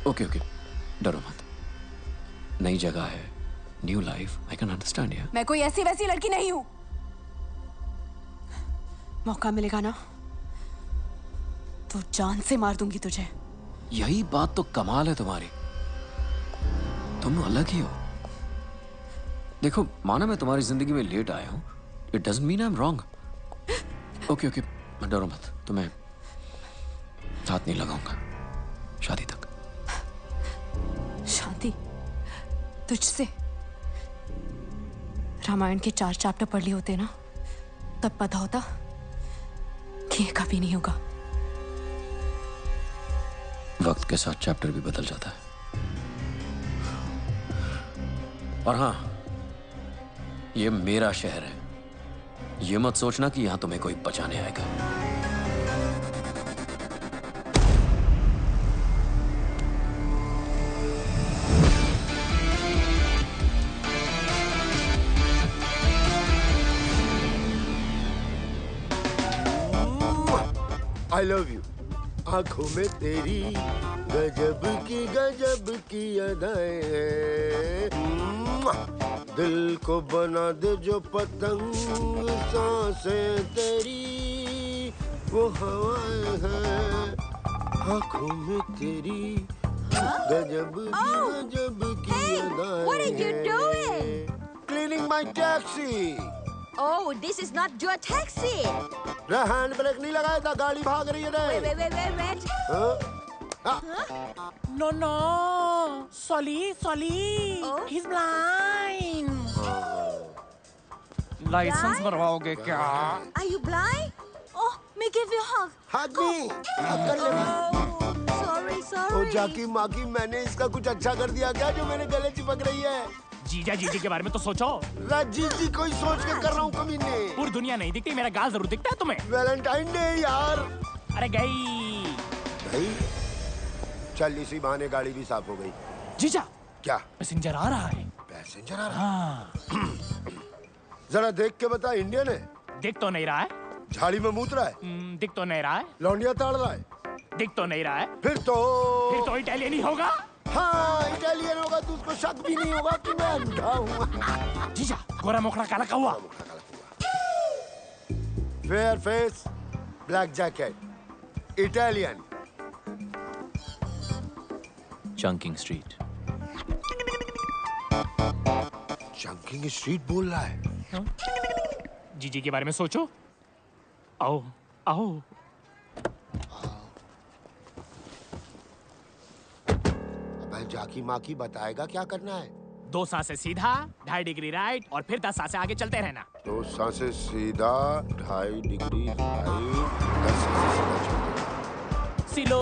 ओके ओके, डरो मत। नई जगह है, new life, I can understand यार। मैं कोई ऐसी वैसी लड़की नहीं हूं। मौका मिलेगा ना तो जान से मार दूंगी तुझे। यही बात तो कमाल है तुम्हारी, तुम अलग ही हो। देखो, माना मैं तुम्हारी जिंदगी में लेट आया हूं, it doesn't mean I am wrong. Okay okay, डरो मत, तुम्हें हाथ नहीं लगाऊंगा शादी तक। शादी तुझसे? रामायण के 4 चैप्टर पढ़ लिए होते ना, तब पता होता कि ये कभी नहीं होगा। वक्त के साथ चैप्टर भी बदल जाता है। और हाँ, ये मेरा शहर है, ये मत सोचना कि यहां तुम्हें कोई बचाने आएगा। I love you। आंखों में तेरी गजब की अदाएं हैं। दिल को बना दे जो पतंग, सांसें तेरी वो हवाएं हैं। आंखों में तेरी गजब की अदाएं। What are you doing? Cleaning my taxi। Oh, this is not your taxi. Hand brake नहीं लगाया था, गाड़ी भाग रही है रे। Wait. No, Solly. He's blind. Licence बनवाओगे क्या? Are you blind? Oh, me give you a hug. Hug me. कर ले। Sorry. ओ जाकी माकी, मैंने इसका कुछ अच्छा कर दिया क्या जो मेरे गले चिपक रही है? जीजी के बारे में तो सोचो। जी कोई सोच के कर रहा हूँ कमीने। पूरी दुनिया नहीं दिखती, मेरा गाल जरूर दिखता है तुम्हें। वैलेंटाइन डे यार। अरे गई। चल इसी बहाने गाड़ी भी साफ हो गई। जीजा, क्या पैसेंजर आ रहा है? पैसेंजर आ रहा है? जरा देख के बता, इंडियन है? दिख तो नहीं रहा है। झाड़ी में मूत रहा है? दिख तो नहीं रहा है। लौंडिया ताड़ रहा है? दिख तो नहीं रहा है। फिर तो इटालियन ही होगा। हाँ, इटालियन होगा तो उसको शक भी नहीं होगा कि मैं अंधा हूँ। जीजा, गोरा मोखड़ा काला कौवा। Fair face, black jacket, Italian. Chunking street. Chunking street बोल रहा है? जीजी के बारे में सोचो। आओ। जाकी माकी बताएगा क्या करना है? 2 सांसें सीधा, 2.5 डिग्री राइट, और फिर 10 सांसें आगे चलते रहना। 2 सांसें सीधा, 2.5 डिग्री राइट, 10 सांसें सीधा। स्लो।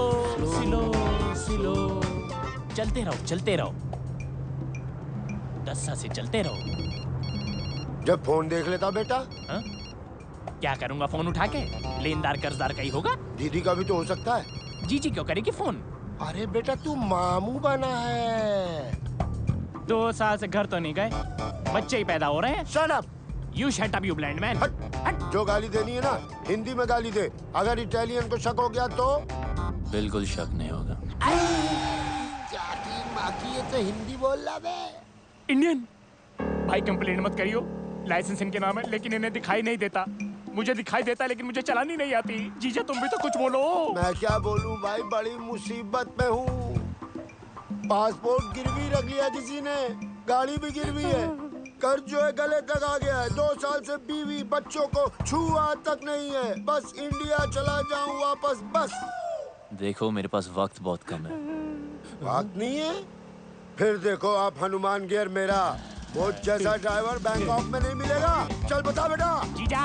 चलते रहो। 10 सांसें चलते रहो। जब फोन देख लेता बेटा? क्या करूंगा फोन उठा के? लेनदार कर्जदार का ही होगा। दीदी का भी तो हो सकता है। जीजी क्यों करेगी फोन? अरे बेटा, तू मामू बना है। 2 साल से घर तो नहीं गए, बच्चे ही पैदा हो रहे हैं। Shut up. You shut up, you blind man. जो गाली देनी है ना हिंदी में गाली दे। अगर इटालियन को शक हो गया तो बिल्कुल शक नहीं होगा। ये तो हिंदी बोल रहा बे। इंडियन भाई कंप्लेंट मत करियो, लाइसेंस इनके नाम है लेकिन इन्हें दिखाई नहीं देता। मुझे दिखाई देता लेकिन मुझे चलानी नहीं आती। जीजा तुम भी तो कुछ बोलो। मैं क्या बोलूं भाई, बड़ी मुसीबत में हूँ। पासपोर्ट गिरवी रख लिया किसी ने, गाड़ी भी गिरवी है, कर्ज जो है गले तक आ गया है। 2 साल से बीवी बच्चों को छुआ तक नहीं है। बस इंडिया चला जाऊं वापस बस। देखो मेरे पास वक्त बहुत कम है। बात नहीं है, फिर देखो आप हनुमान गियर मेरा वो जैसा ड्राइवर बैंकॉक में नहीं मिलेगा। चल बता बेटा। जीजा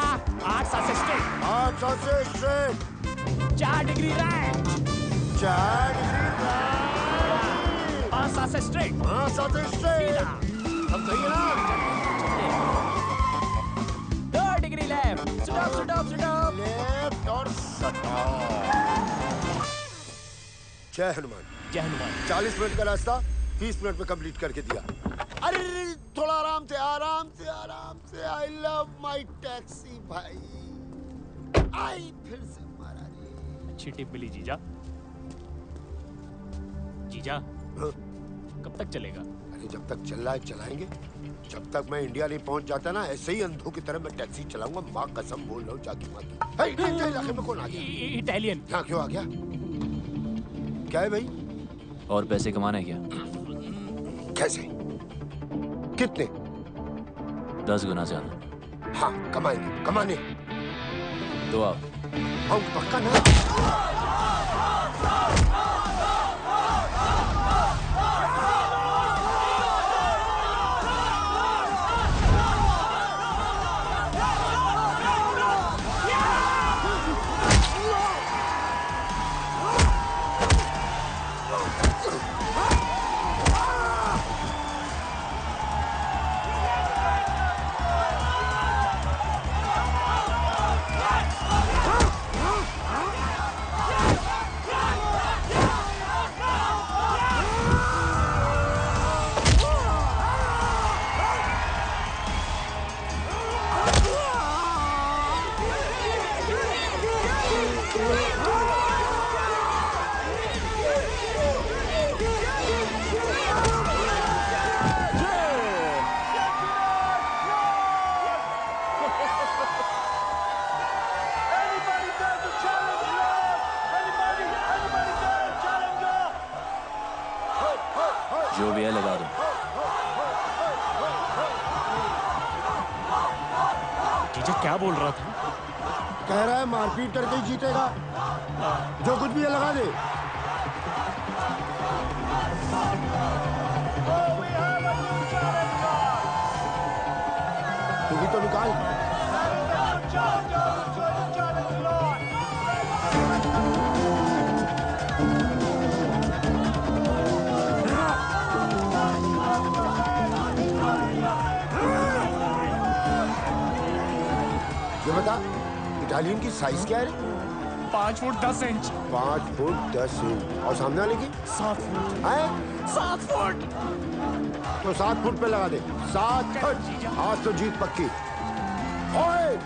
8 साल से स्ट्रेट। 8 साल से straight. 4 degree right. 4 degree right. 5 साल से स्ट्रेट। 5 साल से स्ट्रेट। अब सही है ना? 2 डिग्री लेफ्ट। स्टॉप। लेफ्ट और जय हनुमान। जय हनुमान। 40 मिनट का रास्ता 20 मिनट में कंप्लीट करके दिया। अरे थोड़ा आराम से। आई लव माय टैक्सी भाई। आई फिर से मारा रे। अच्छी टिप मिली जीजा। जीजा कब तक चलेगा? अरे जब तक चल रहा है चलाएंगे। जब तक मैं इंडिया नहीं पहुंच जाता ना ऐसे ही अंधों की तरह मैं टैक्सी चलाऊंगा। माँ कसम बोल रहा हूँ जाकी माँ की। इलाके में कौन आ गया? इटालियन। यहाँ क्यों आ गया? क्या है भाई? और पैसे कमाना है क्या? कैसे? कितने? 10 गुना ज्यादा। हाँ कमाएंगे, कमाने। तो आओ। पक्का ना? जो भी है लगा दो। जीजा क्या बोल रहा था? कह रहा है मारपीट करके ही जीतेगा। जो कुछ भी है लगा दे। तू भी तो निकाल। ये बता इटालियन की साइज क्या है? 5 फुट 10 इंच। 5 foot 10 inch. और सामने वाले की? 7 फुट। है? 7 फुट। तो 7 फुट पे लगा दे। 7 फुट। आज तो जीत पक्की। ओए!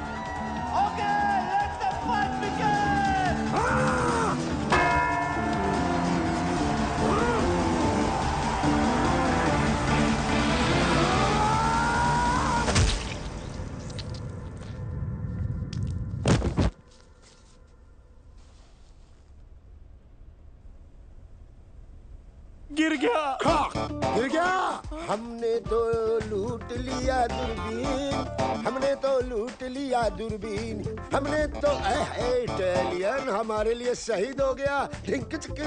गिर गया। गिर गया। हमने तो लूट लिया दूरबीन। हमने तो लूट लिया दूरबीन। हमने तो इटालियन हमारे लिए शहीद हो गया। ढिंक चिक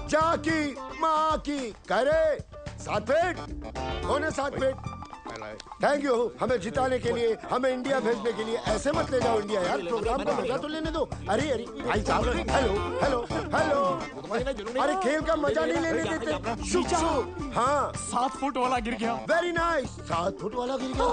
जाकी माँ की करे 7 फीट। कौन है 7 फीट? थैंक यू हमें जिताने के लिए, हमें इंडिया भेजने के लिए। ऐसे मत ले जाओ इंडिया यार, प्रोग्राम को मजा तो लेने दो। अरे भाई साहब, हेलो। अरे खेल का मजा नहीं लेने देते। शुभ। हाँ 7 फुट वाला गिर गया। Very nice. 7 फुट वाला गिर गया।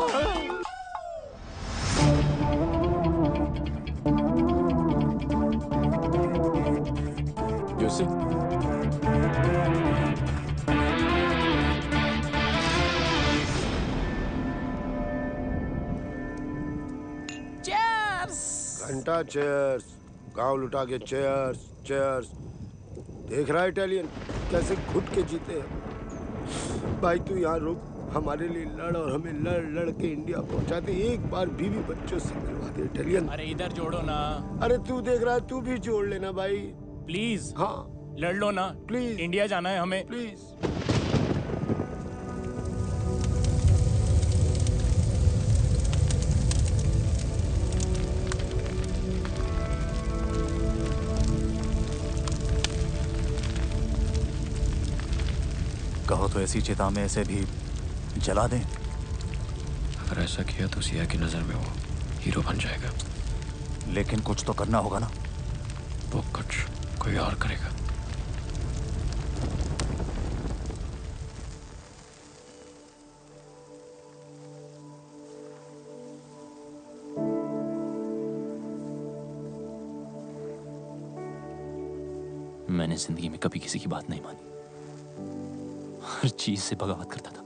घंटा चेयर्स, गांव लुटा के चेयर्स चेयर्स। देख रहा है इटालियन कैसे घुट के जीते हैं। भाई तू यहाँ रुक, हमारे लिए लड़ और हमें लड़ लड़ के इंडिया पहुंचा दे। एक बार बीवी बच्चों से मिलवा दे इटालियन। अरे इधर जोड़ो ना। अरे तू देख रहा है, तू भी जोड़ लेना भाई प्लीज। हाँ लड़ लो ना प्लीज। इंडिया जाना है हमें प्लीज। कहो तो ऐसी चिता में ऐसे भी जला दें। अगर ऐसा किया तो सिया की नजर में वो हीरो बन जाएगा। लेकिन कुछ तो करना होगा ना। वो कुछ कोई और करेगा। मैंने जिंदगी में कभी किसी की बात नहीं मानी, हर चीज से बगावत करता था।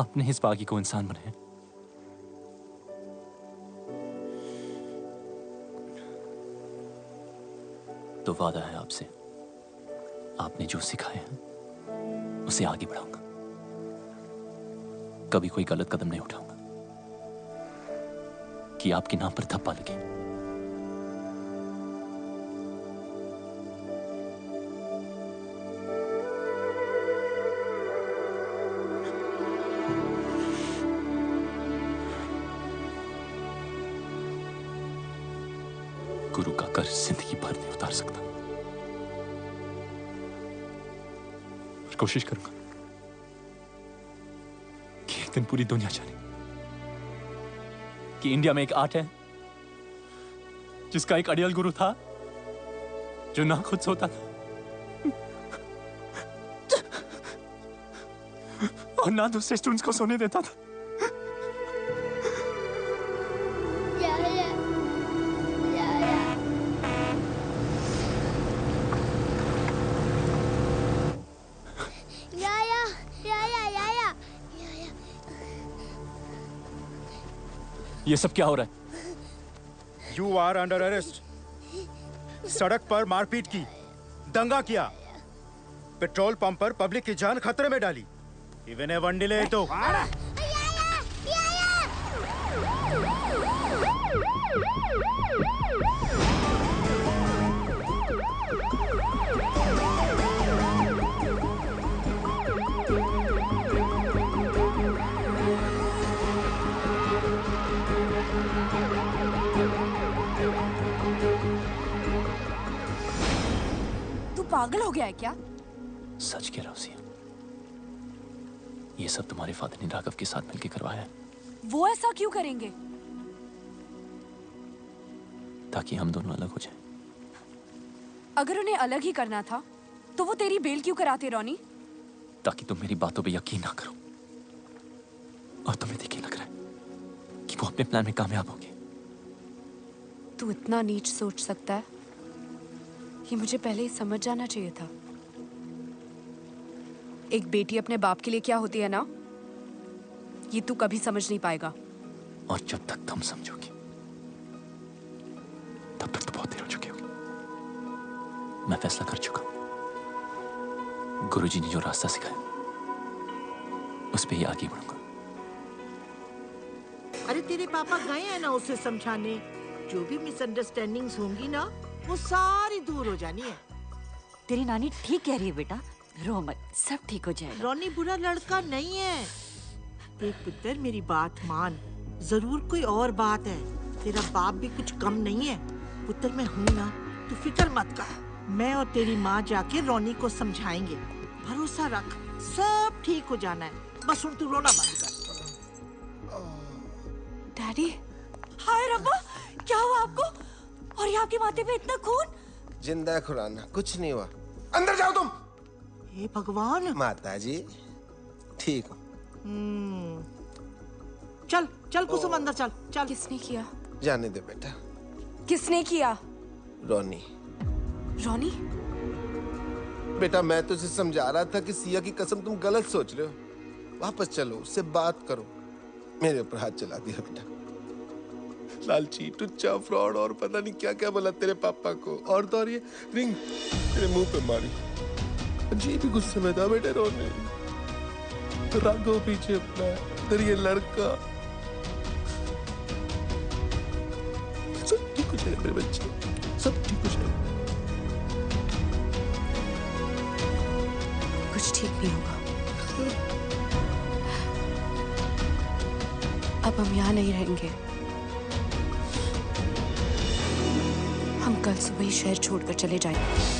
आपने इस बागी को इंसान बनाया। तो वादा है आपसे, आपने जो सिखाया है उसे आगे बढ़ाऊंगा। कभी कोई गलत कदम नहीं उठाऊंगा कि आपके नाम पर धब्बा लगे। गुरु का कर्ज जिंदगी भर नहीं उतार सकता, पर कोशिश करूंगा कि एक दिन पूरी दुनिया जाने कि इंडिया में एक आर्ट है जिसका एक अड़ियल गुरु था जो ना खुद सोता था और ना दूसरे स्टूडेंट्स को सोने देता था। ये सब क्या हो रहा है? You are under arrest. सड़क पर मारपीट की, दंगा किया, पेट्रोल पंप पर पब्लिक की जान खतरे में डाली। इवन ए वन डिले तो पागल हो गया है क्या? सच कह रहा हूं सिया, ये सब तुम्हारे फादर ने राघव के साथ मिलकर करवाया है। वो ऐसा क्यों करेंगे? ताकि हम दोनों अलग हो जाएं। अगर उन्हें अलग ही करना था तो वो तेरी बेल क्यों कराते रोनी? ताकि तुम मेरी बातों पे यकीन ना करो और तुम्हें देखिए लग रहा है कि वो अपने प्लान में कामयाब होंगे। तू इतना नीच सोच सकता है? ये मुझे पहले ही समझ जाना चाहिए था। एक बेटी अपने बाप के लिए क्या होती है ना, ये तू कभी समझ नहीं पाएगा। और जब तक तुम समझोगी तब तक तो बहुत देर हो चुकी होगी। मैं फैसला कर चुका हूं। गुरुजी ने जो रास्ता सिखाया उस पे ही आगे बढ़ूंगा। अरे तेरे पापा गए हैं ना उसे समझाने। जो भी मिसअंडरस्टैंडिंग्स होंगी ना वो सारी दूर हो जानी है। तेरी नानी ठीक कह रही है बेटा, रो मत, सब ठीक हो जाएगा। रोनी बुरा लड़का नहीं है। देख पुत्र, मेरी बात मान, जरूर कोई और बात है। तेरा बाप भी कुछ कम नहीं है। पुत्र मैं हूं ना, तू फिक्र मत कर। मैं और तेरी माँ जाके रोनी को समझाएंगे। भरोसा रख, सब ठीक हो जाना है। बस तू रोना बंद कर। डैडी। हाय रब्बा, क्या हुआ आपको? और ये आपके माथे पे इतना खून? जिंदा खुराना, कुछ नहीं हुआ। अंदर जाओ तुम। हे भगवान। माता जी ठीक हो? चल चल कुसुम अंदर चल चल। किसने किया? जाने दे बेटा। किसने किया? रोनी। रोनी? बेटा मैं तुझे समझा रहा था कि सिया की कसम तुम गलत सोच रहे हो। वापस चलो, उससे बात करो। मेरे ऊपर हाथ चला दिया बेटा। लालची, टुच्चा, फ्रॉड और पता नहीं क्या क्या बोला तेरे पापा को। और तो और ये रिंग तेरे मुंह पे मारी। अजीब ही गुस्से में था बेटे रोने। तो राघव पीछे अपना इधर ये लड़का। सब ठीक हो जाएगा मेरे बच्चे, सब ठीक हो जाएगा। कुछ ठीक नहीं होगा। अब हम यहाँ नहीं रहेंगे। हम कल सुबह ही शहर छोड़कर चले जाएंगे।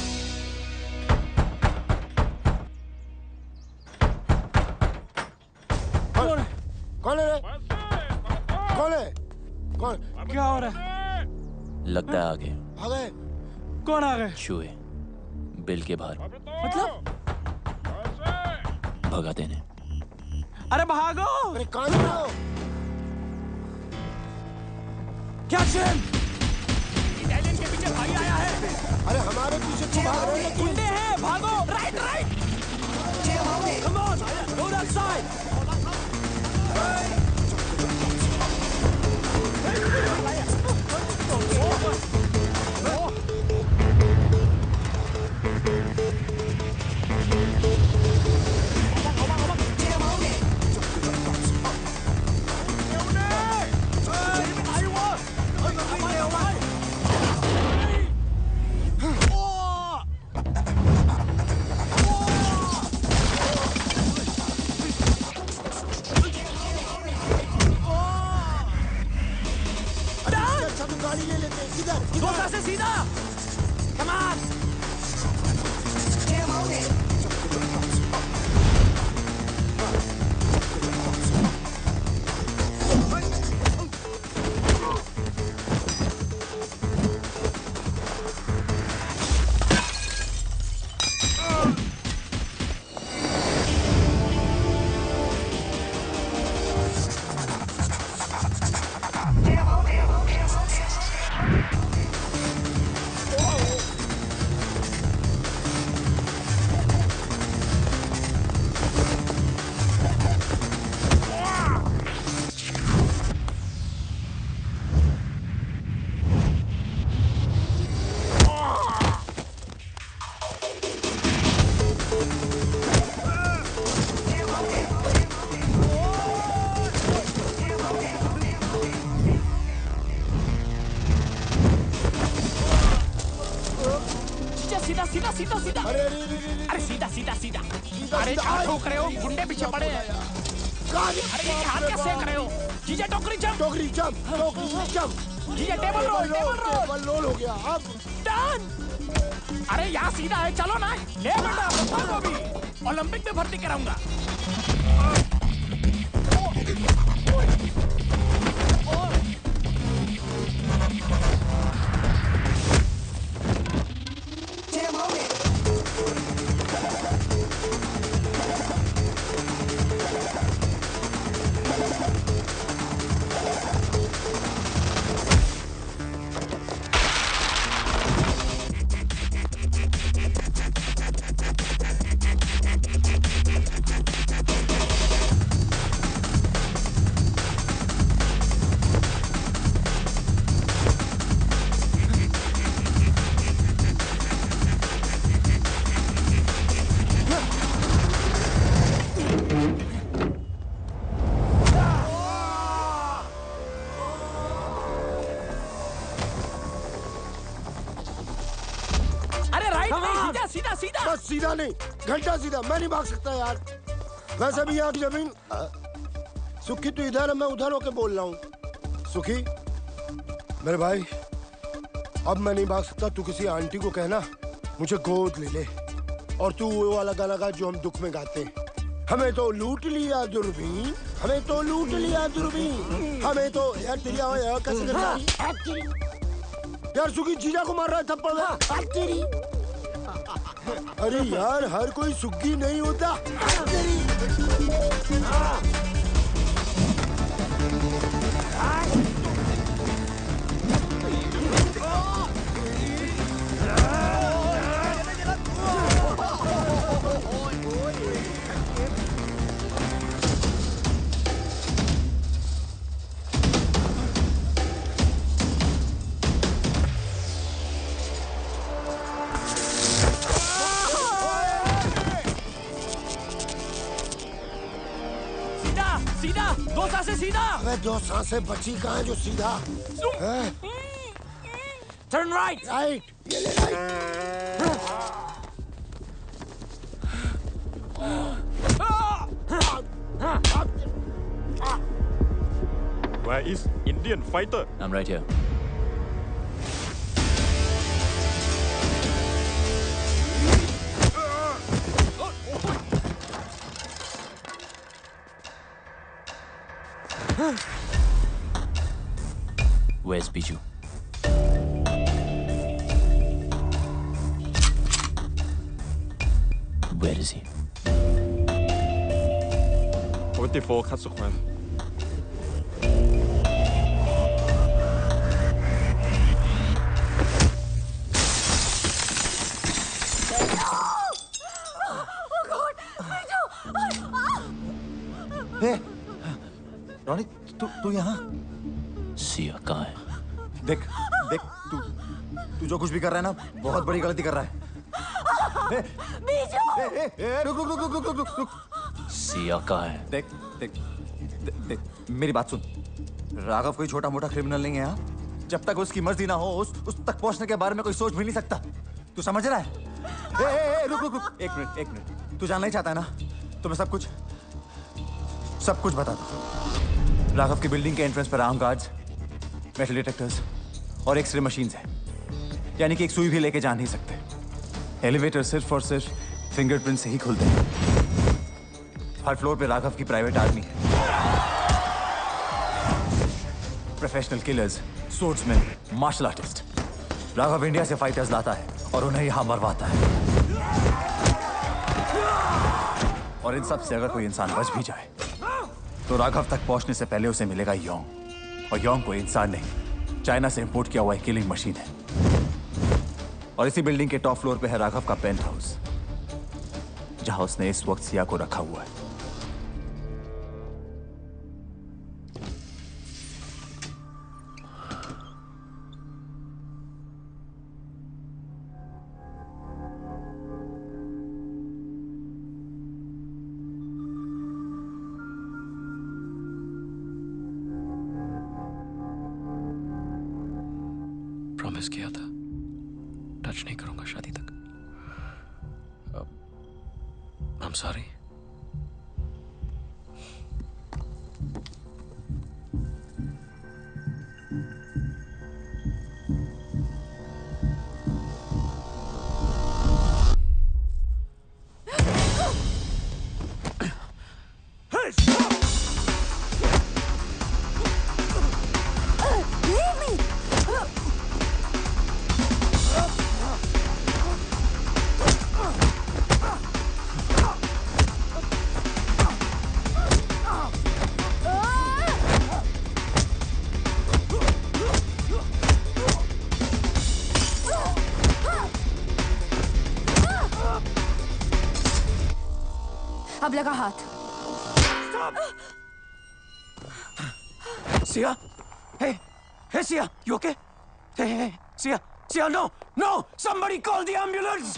कौन है रे? कौन है? कौन? क्या हो रहा है? लगता है आ गए। आ गए? कौन आ गए? चूहे बिल के बाहर मतलब? भगा देने। अरे भागो! अरे कौन है? क्या चैन? इटालियन के पीछे भाई आया है। अरे हमारे पीछे क्यों भाग रहे हैं? गुंडे हैं, भागो! Right right! Come on, go that side! अरे सीधा सीधा सीधा। अरे क्या ठोक रहे हो? गुंडे पीछे पड़े हैं। अरे ये हाथ क्या सेक रहे हो? जीजा टोकरी जंप। टोकरी जंप, टोकरी जंप। जीजा टेबल रोल, टेबल रोल हो गया। अब डन। अरे यहाँ सीधा है, चलो ना। ले बेटा पप्पा को भी ओलंपिक में भर्ती कराऊंगा। सीधा सीधा। बस सीधा नहीं, घंटा सीधा। मैं नहीं भाग सकता यार। वैसे भी यहाँ की जमीन। सुखी तू इधर है, मैं उधर होके बोल रहा हूँ। सुखी मेरे भाई, अब मैं नहीं भाग सकता। तू किसी आंटी को कहना मुझे गोद ले ले, और तू वो वाला गाना गा जो हम दुख में गाते हैं। हमें तो लूट लिया दूरबीन, हमें तो लूट लिया दूरबीन, हमें तो यार तेरी आवाज़ कैसे करता यार। सुखी जीजा को मार रहा है थप्पड़। अरे यार हर कोई सुग्गी नहीं होता। अबे 2 सांसें बची कहाँ है जो सीधा? Turn right. राइट, ये ले Where is Indian fighter? I'm right here. Where's Biju? Where is he? 44 cut square. Ronnie, तू यहाँ? सिया कहाँ है? देख देख, तू जो कुछ भी कर रहा है ना, बहुत बड़ी गलती कर रहा है। रुक। सिया कहाँ है? देख, मेरी बात सुन। राघव कोई छोटा मोटा क्रिमिनल नहीं है। हाँ, जब तक उसकी मर्जी ना हो, उस तक पहुंचने के बारे में कोई सोच भी नहीं सकता। तू समझ रहा है? रुक। एक मिनट। तू जानना ही चाहता है ना, तो मैं सब कुछ बता दूं। राघव की बिल्डिंग के एंट्रेंस पर आर्म गार्ड्स, मेटल डिटेक्टर्स और एक्सरे मशीन्स हैं। यानी कि एक सुई भी लेके जा नहीं सकते। एलिवेटर सिर्फ और सिर्फ फिंगरप्रिंट से ही खुलते हैं। हर फ्लोर पे राघव की प्राइवेट आर्मी है। Professional killers, swordsmen, martial artist. Raghav India से फाइटर्स लाता है और उन्हें यहां मरवाता है। और इन सब से अगर कोई इंसान बच भी जाए तो राघव तक पहुंचने से पहले उसे मिलेगा योंग। और योंग कोई इंसान नहीं, चाइना से इंपोर्ट किया हुआ एक किलिंग मशीन है। और इसी बिल्डिंग के टॉप फ्लोर पे है राघव का पेंट हाउस, जहां उसने इस वक्त सिया को रखा हुआ है। प्रॉमिस किया था टच नहीं करूंगा शादी तक। I'm sorry. अब लगा हाथ। Sia? Hey, Sia, you okay? Hey, Sia, no! Somebody call the ambulance!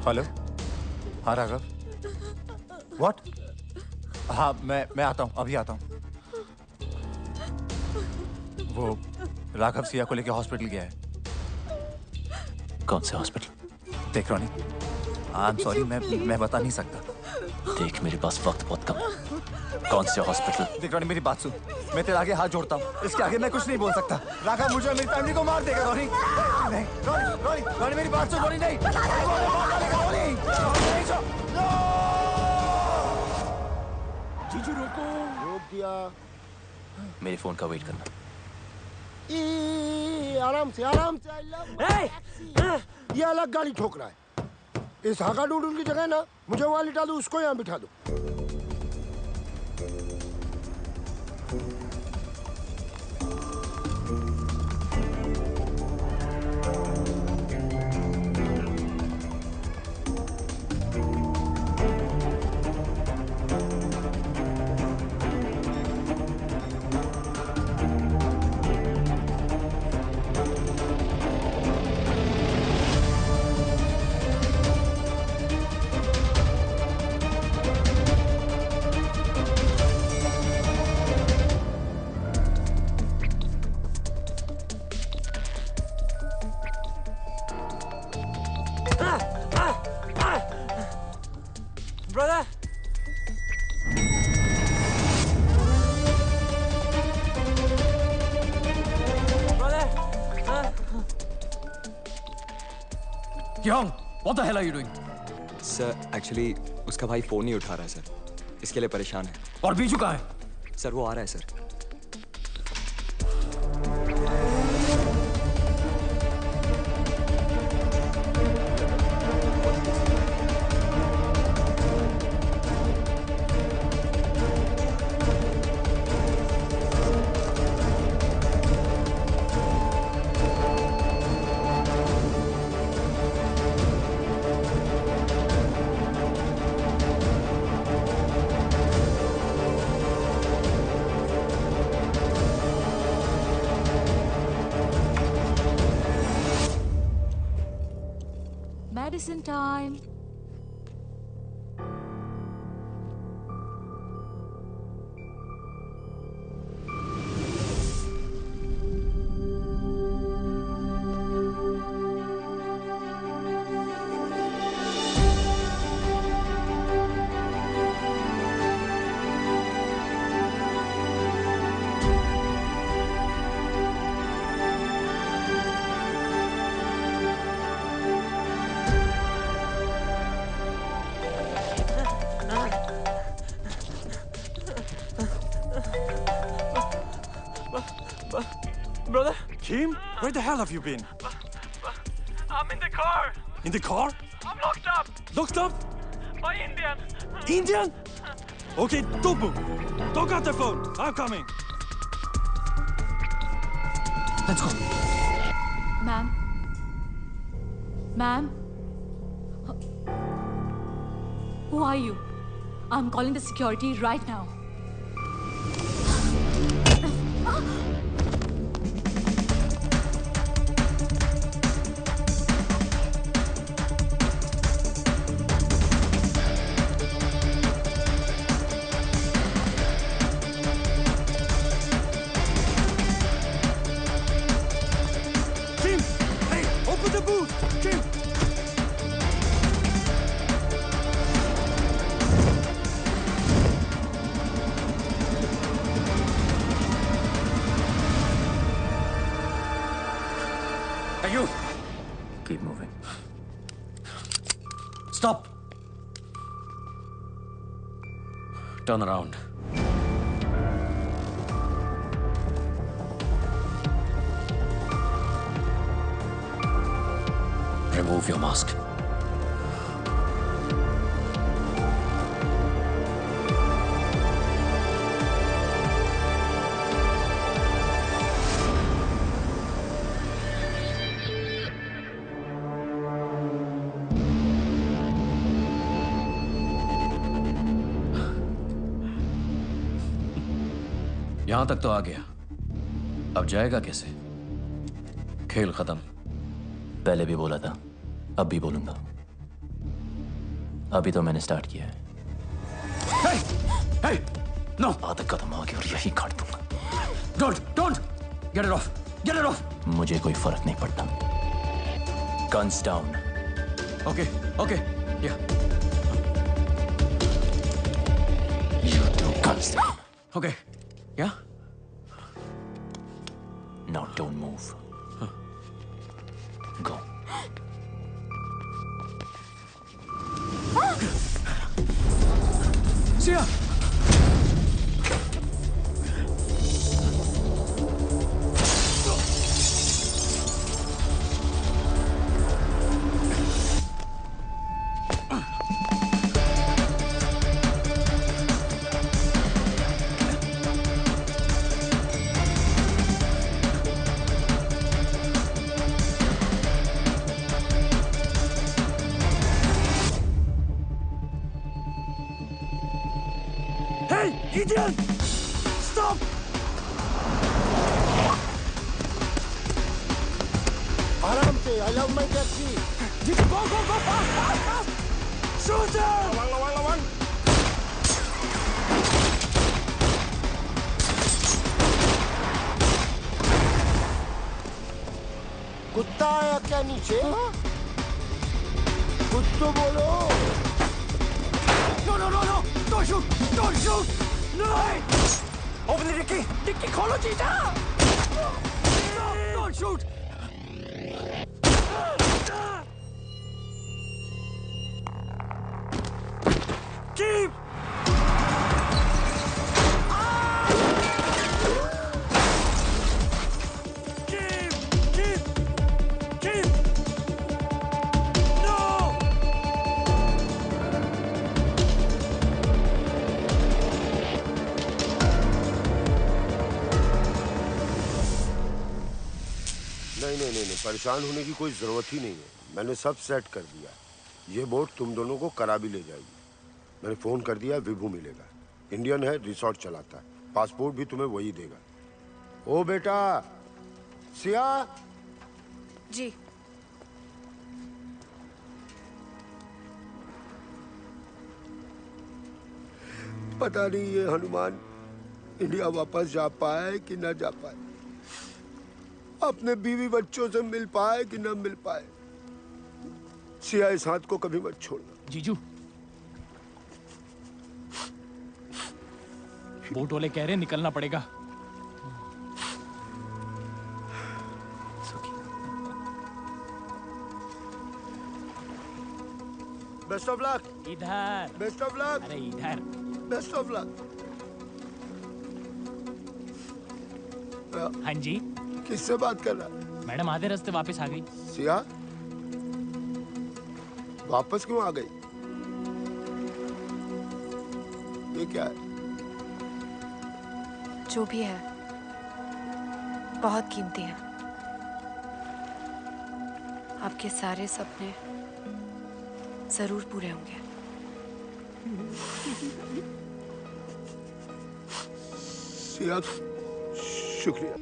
Hello, हाँ राघव। What? हाँ, मैं आता हूँ, अभी आता हूँ। वो राघव सिया को लेके हॉस्पिटल गया है। कौन से हॉस्पिटल? देख रॉनी, आई एम सॉरी, मैं बता नहीं सकता। देख, मेरे पास वक्त बहुत कम है। कौन से हॉस्पिटल? देख रॉनी, मेरी बात सुन। मैं तेरे आगे हाथ जोड़ता हूँ, इसके आगे मैं कुछ नहीं बोल सकता। राघव मुझे और मेरी फैमिली को मार देगा। रॉनी नहीं, रॉनी मेरी बात सुन। रॉनी नहीं, जीजू रोको। रोक दिया। मेरे फोन का वेट करना। आराम से ये अलग गाड़ी ठोक रहा है। इस हाका डूडूल की जगह ना मुझे वहां लिटा दो, उसको यहाँ बिठा दो। Kyung, what the hell are you doing? Sir actually उसका भाई फोन नहीं उठा रहा है सर, इसके लिए परेशान है। और बीजू कहाँ है? सर वो आ रहा है sir. Medicine time. Brother? Kim? Where the hell have you been? I'm in the car. In the car? I'm locked up Locked up? by Indian. Indian? Okay, don't move. Don't cut the phone. I'm coming. Let's go. Ma'am. Ma'am. Who are you? I'm calling the security right now. Kim! Hey, open the boot! Kim! Hey, you! Keep moving. Stop! Turn around. Remove your mask. यहां तक तो आ गया, अब जाएगा कैसे? खेल खत्म। पहले भी बोला था, अब भी बोलूंगा। अभी तो मैंने स्टार्ट किया है। Hey! No! आदत खत्म होगी और यही काट दूंगा। Don't! Get it off! Get it off! मुझे कोई फर्क नहीं पड़ता। Guns down. Okay. Yeah. You two guns down. Okay. Yeah? Now don't move. Go. Sia! Hey, Indian! Stop! आराम से, I love my taxi. Go, fast! Shoot him!ระวัง कुत्ता आया क्या नीचे? कुछ तो बोलो। No! Don't shoot! No! Open the dicky! Dicky, खोलो जीजा! Don't shoot! नहीं, परेशान होने की कोई जरूरत ही नहीं है। मैंने सब सेट कर दिया। ये बोट तुम दोनों को करा भी ले जाएगी। मैंने फोन कर दिया, विभू मिलेगा। इंडियन है, रिसोर्ट चलाता है, पासपोर्ट भी तुम्हें वही देगा। ओ बेटा सिया। जी। पता नहीं ये हनुमान इंडिया वापस जा पाए कि ना जा पाए, अपने बीवी बच्चों से मिल पाए कि ना मिल पाए। सिया इस हाथ को कभी मत छोड़ना। जीजू, बोट वाले कह रहे निकलना पड़ेगा। Best of luck. इधर। Best of luck. अरे इधर। Best of luck. हाँ जी। किससे बात कर रहा? मैडम आधे रास्ते वापस आ गई। सिया वापस क्यों आ गई? ये क्या है? जो भी है बहुत कीमती है। आपके सारे सपने जरूर पूरे होंगे। सिया शुक्रिया।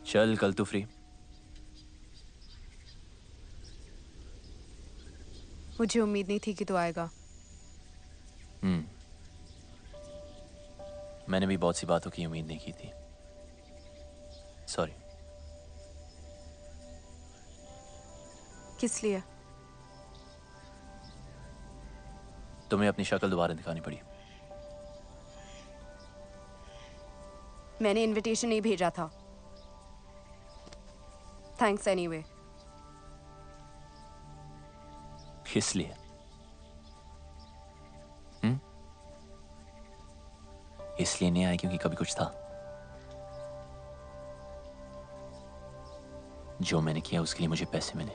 चल कल तू फ्री? मुझे उम्मीद नहीं थी कि तू आएगा। मैंने भी बहुत सी बातों की उम्मीद नहीं की थी। सॉरी। किस लिए? तुम्हें अपनी शक्ल दोबारा दिखानी पड़ी। मैंने इनविटेशन नहीं भेजा था। Thanks anyway. किस लिए? इसलिए नहीं आई क्योंकि कभी कुछ था। जो मैंने किया उसके लिए मुझे पैसे मिले।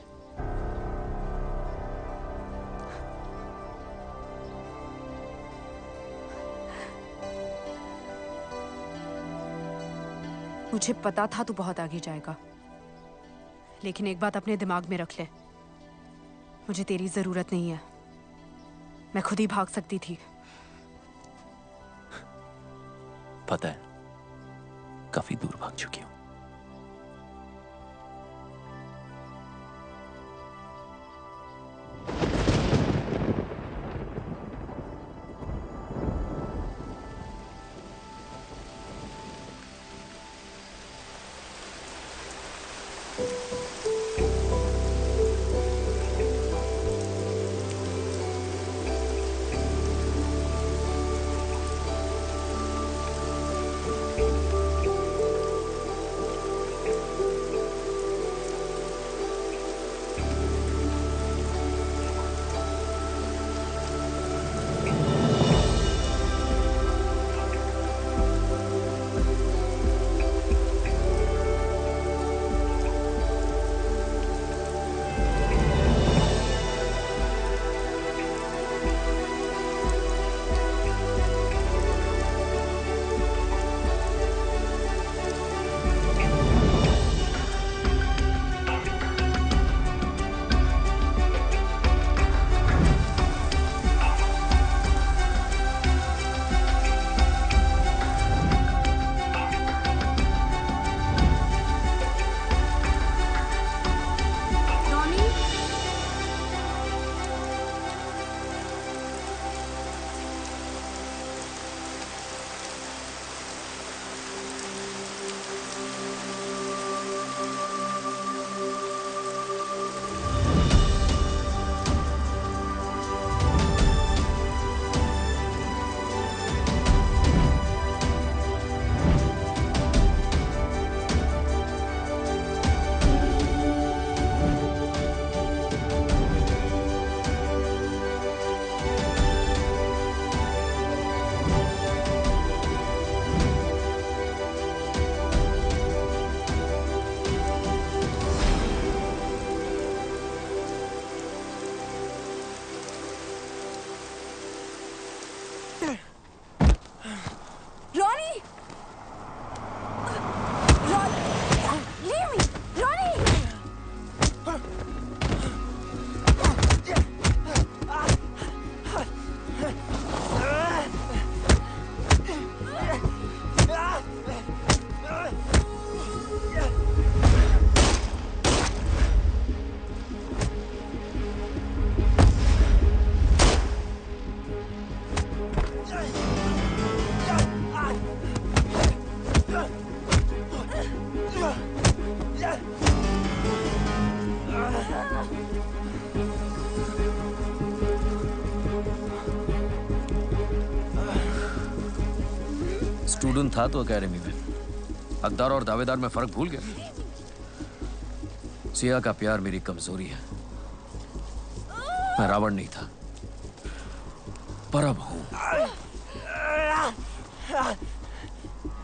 मुझे पता था तू बहुत आगे जाएगा, लेकिन एक बात अपने दिमाग में रख ले, मुझे तेरी जरूरत नहीं है। मैं खुद ही भाग सकती थी। पता है, काफी दूर भाग चुकी हूं। स्टूडेंट था तो एकेडमी में हकदार और दावेदार में फर्क भूल गया। सिया का प्यार मेरी कमजोरी है। मैं रावण नहीं था, पर अब हूं।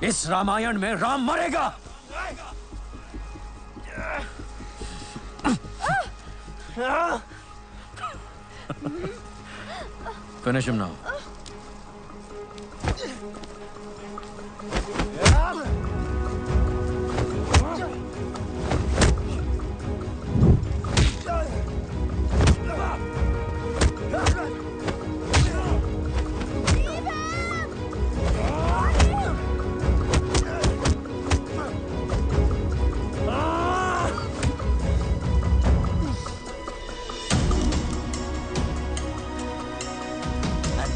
इस रामायण में राम मरेगा। Finish him now.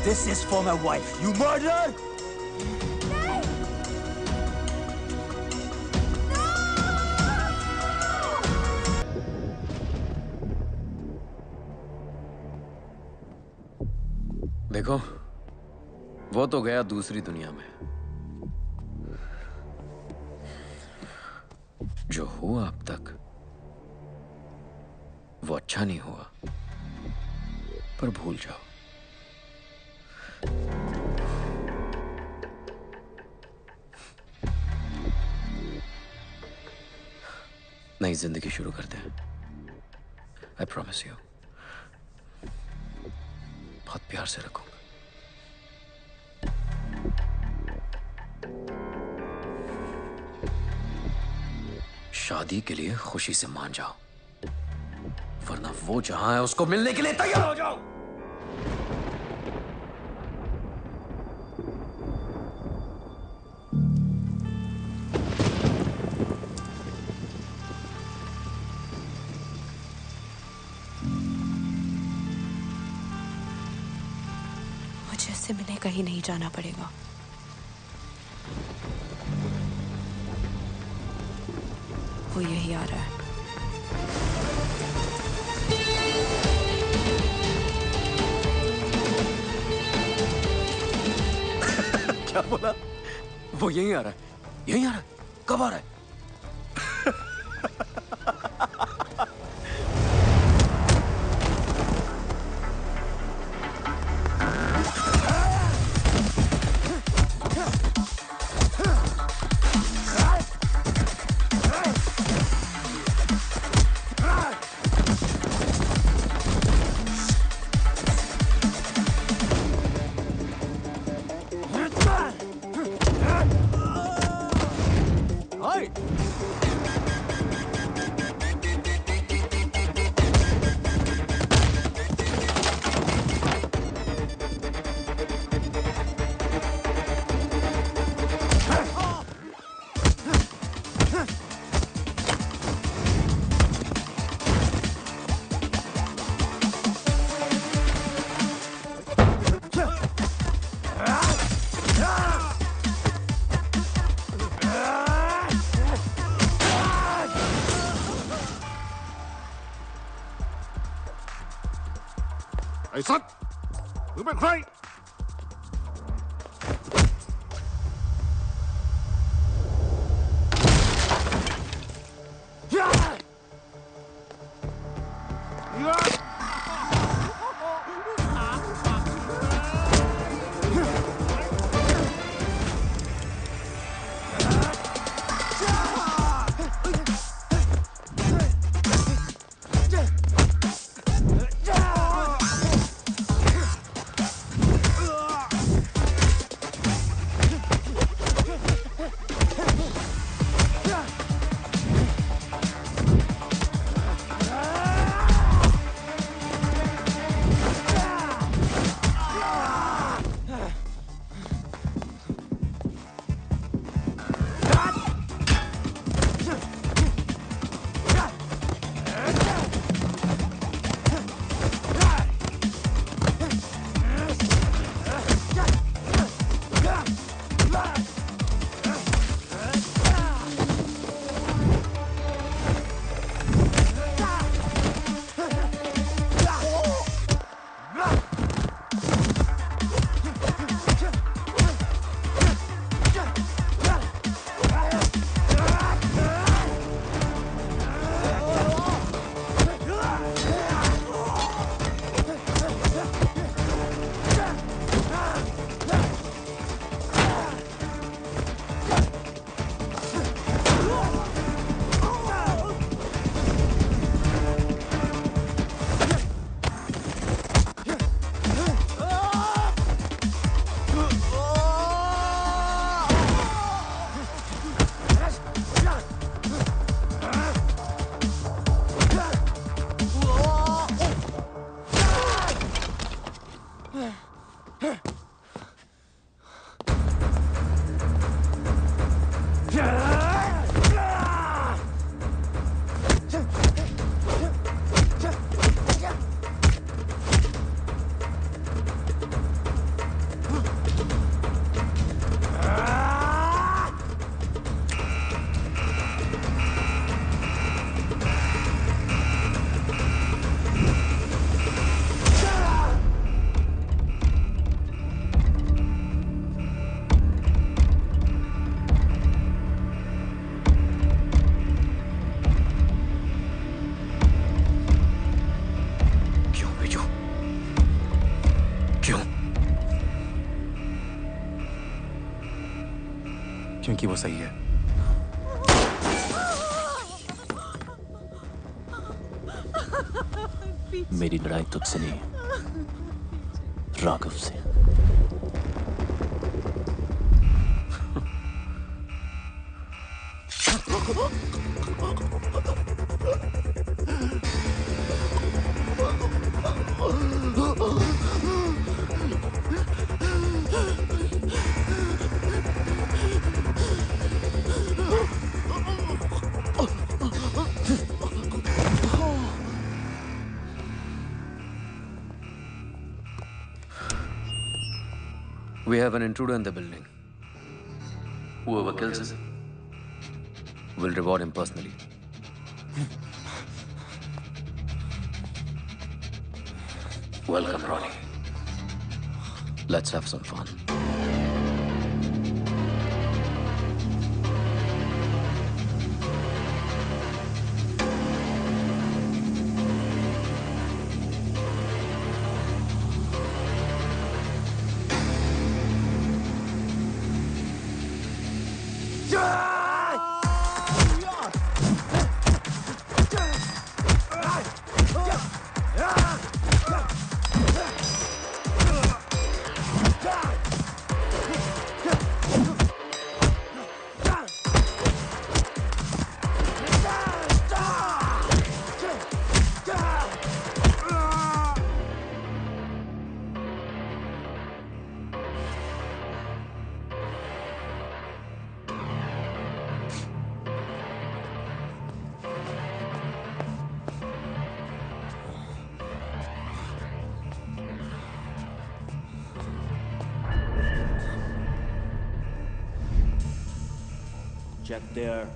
This is for my wife. You murdered! देखो, वो तो गया दूसरी दुनिया में। जो हुआ अब तक वो अच्छा नहीं हुआ, पर भूल जाओ। नई जिंदगी शुरू करते हैं। आई प्रॉमिस यू, बहुत प्यार से रखूंगा। शादी के लिए खुशी से मान जाओ, वरना वो जहां है उसको मिलने के लिए तैयार हो जाओ। से मिलने कहीं नहीं जाना पड़ेगा। वो यही आ रहा है। क्या बोला? वो यही आ रहा है। यही आ रहा है? कब आ रहा है?ไอ้สัตว์มึงเป็นใคร कि वो सही है। मेरी लड़ाई तुझसे नहीं, राघव से। We have an intruder in the building. Whoever kills him will reward him personally. Welcome, Ronnie. Let's have some fun. Check there.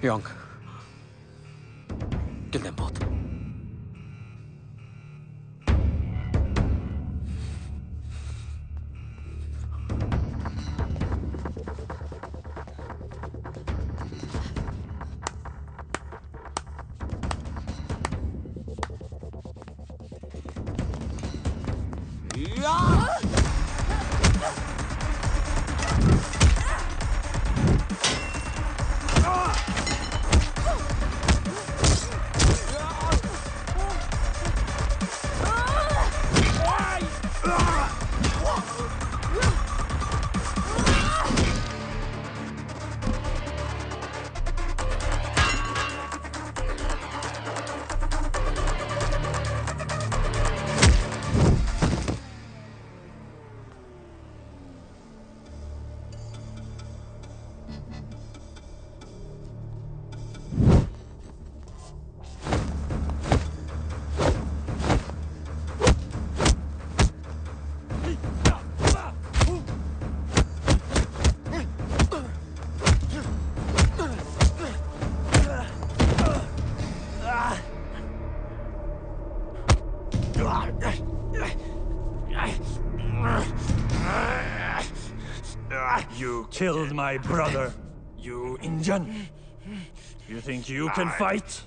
Young. Kill them both. You killed my brother, you Indian. You think you can fight?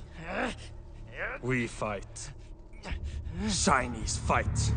We fight. Chinese fight.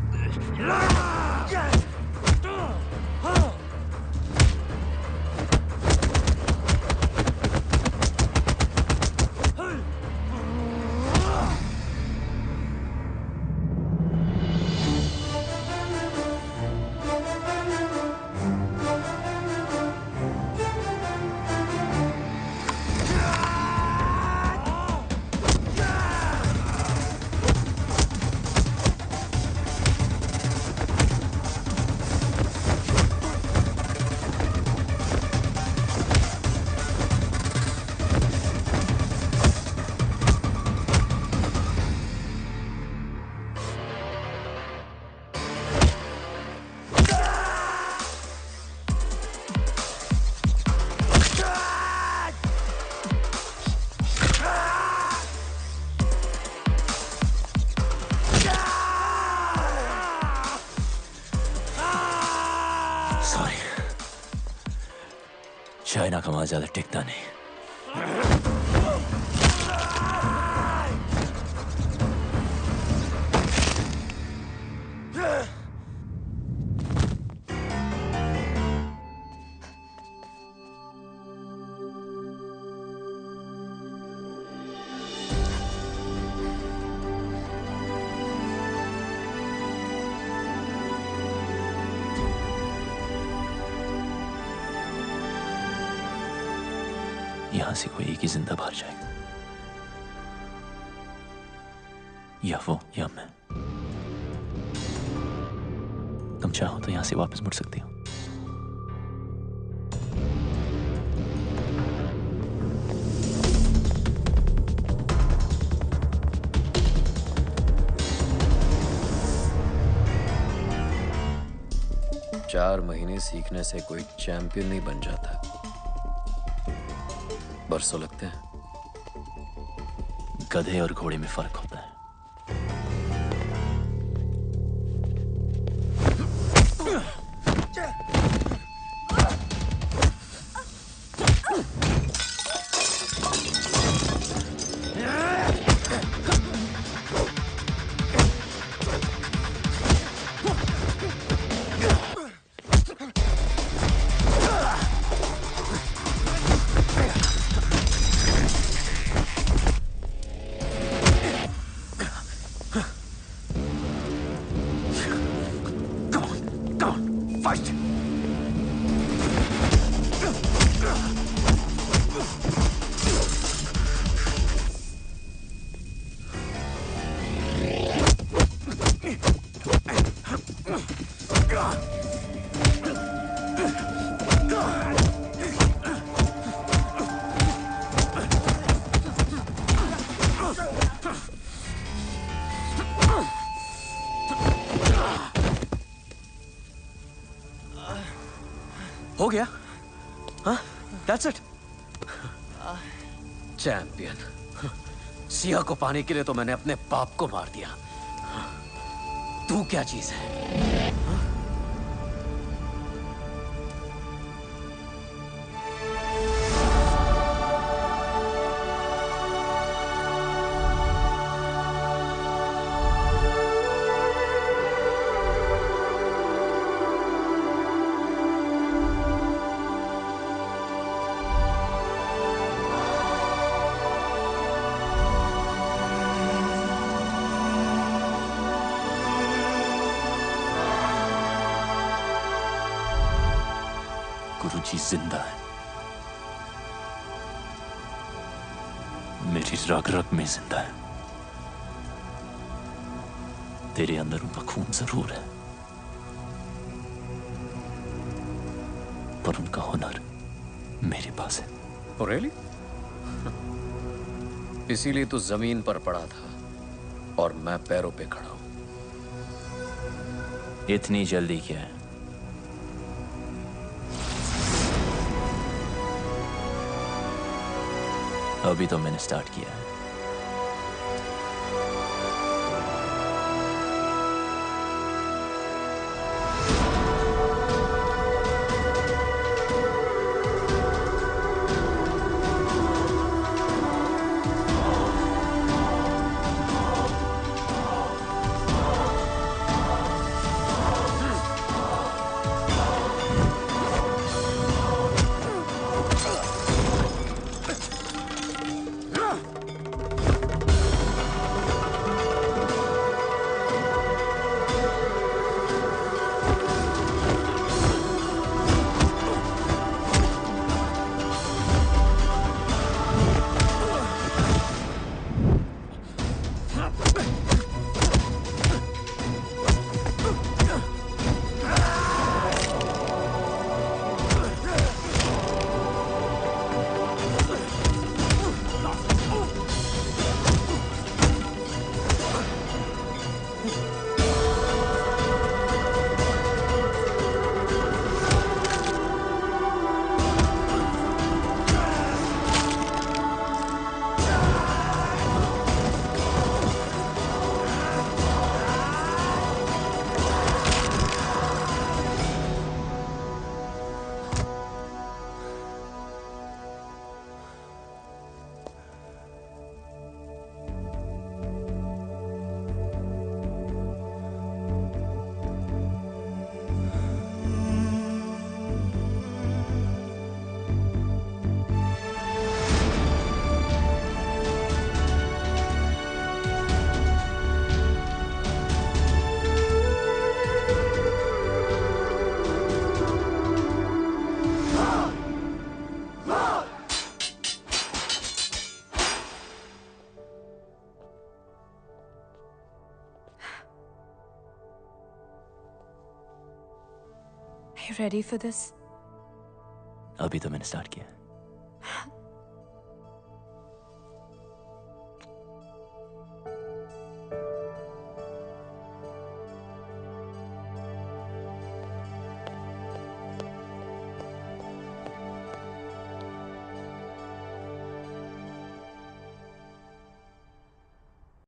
China का माल ज्यादा टिकता नहीं। यहां से कोई एक ही जिंदा बाहर जाएगा, या वो या मैं। तुम चाहो तो यहां से वापस मुड़ सकती हो। चार महीने सीखने से कोई चैंपियन नहीं बन जाता, बरसों लगते हैं। गधे और घोड़े में फर्क होता है। हो गया? हाँ? That's it. चैंपियन। सिया को पाने के लिए तो मैंने अपने बाप को मार दिया। तू क्या चीज है? तुझी जिंदा है, मेरी रग रग में जिंदा है। तेरे अंदर उनका खून जरूर है, पर उनका हुनर मेरे पास है। Oh, really? इसीलिए तो जमीन पर पड़ा था और मैं पैरों पे खड़ा हूं। इतनी जल्दी क्या है? अभी तो मैंने स्टार्ट किया है। You ready for this? अभी तो मैंने स्टार्ट किया है।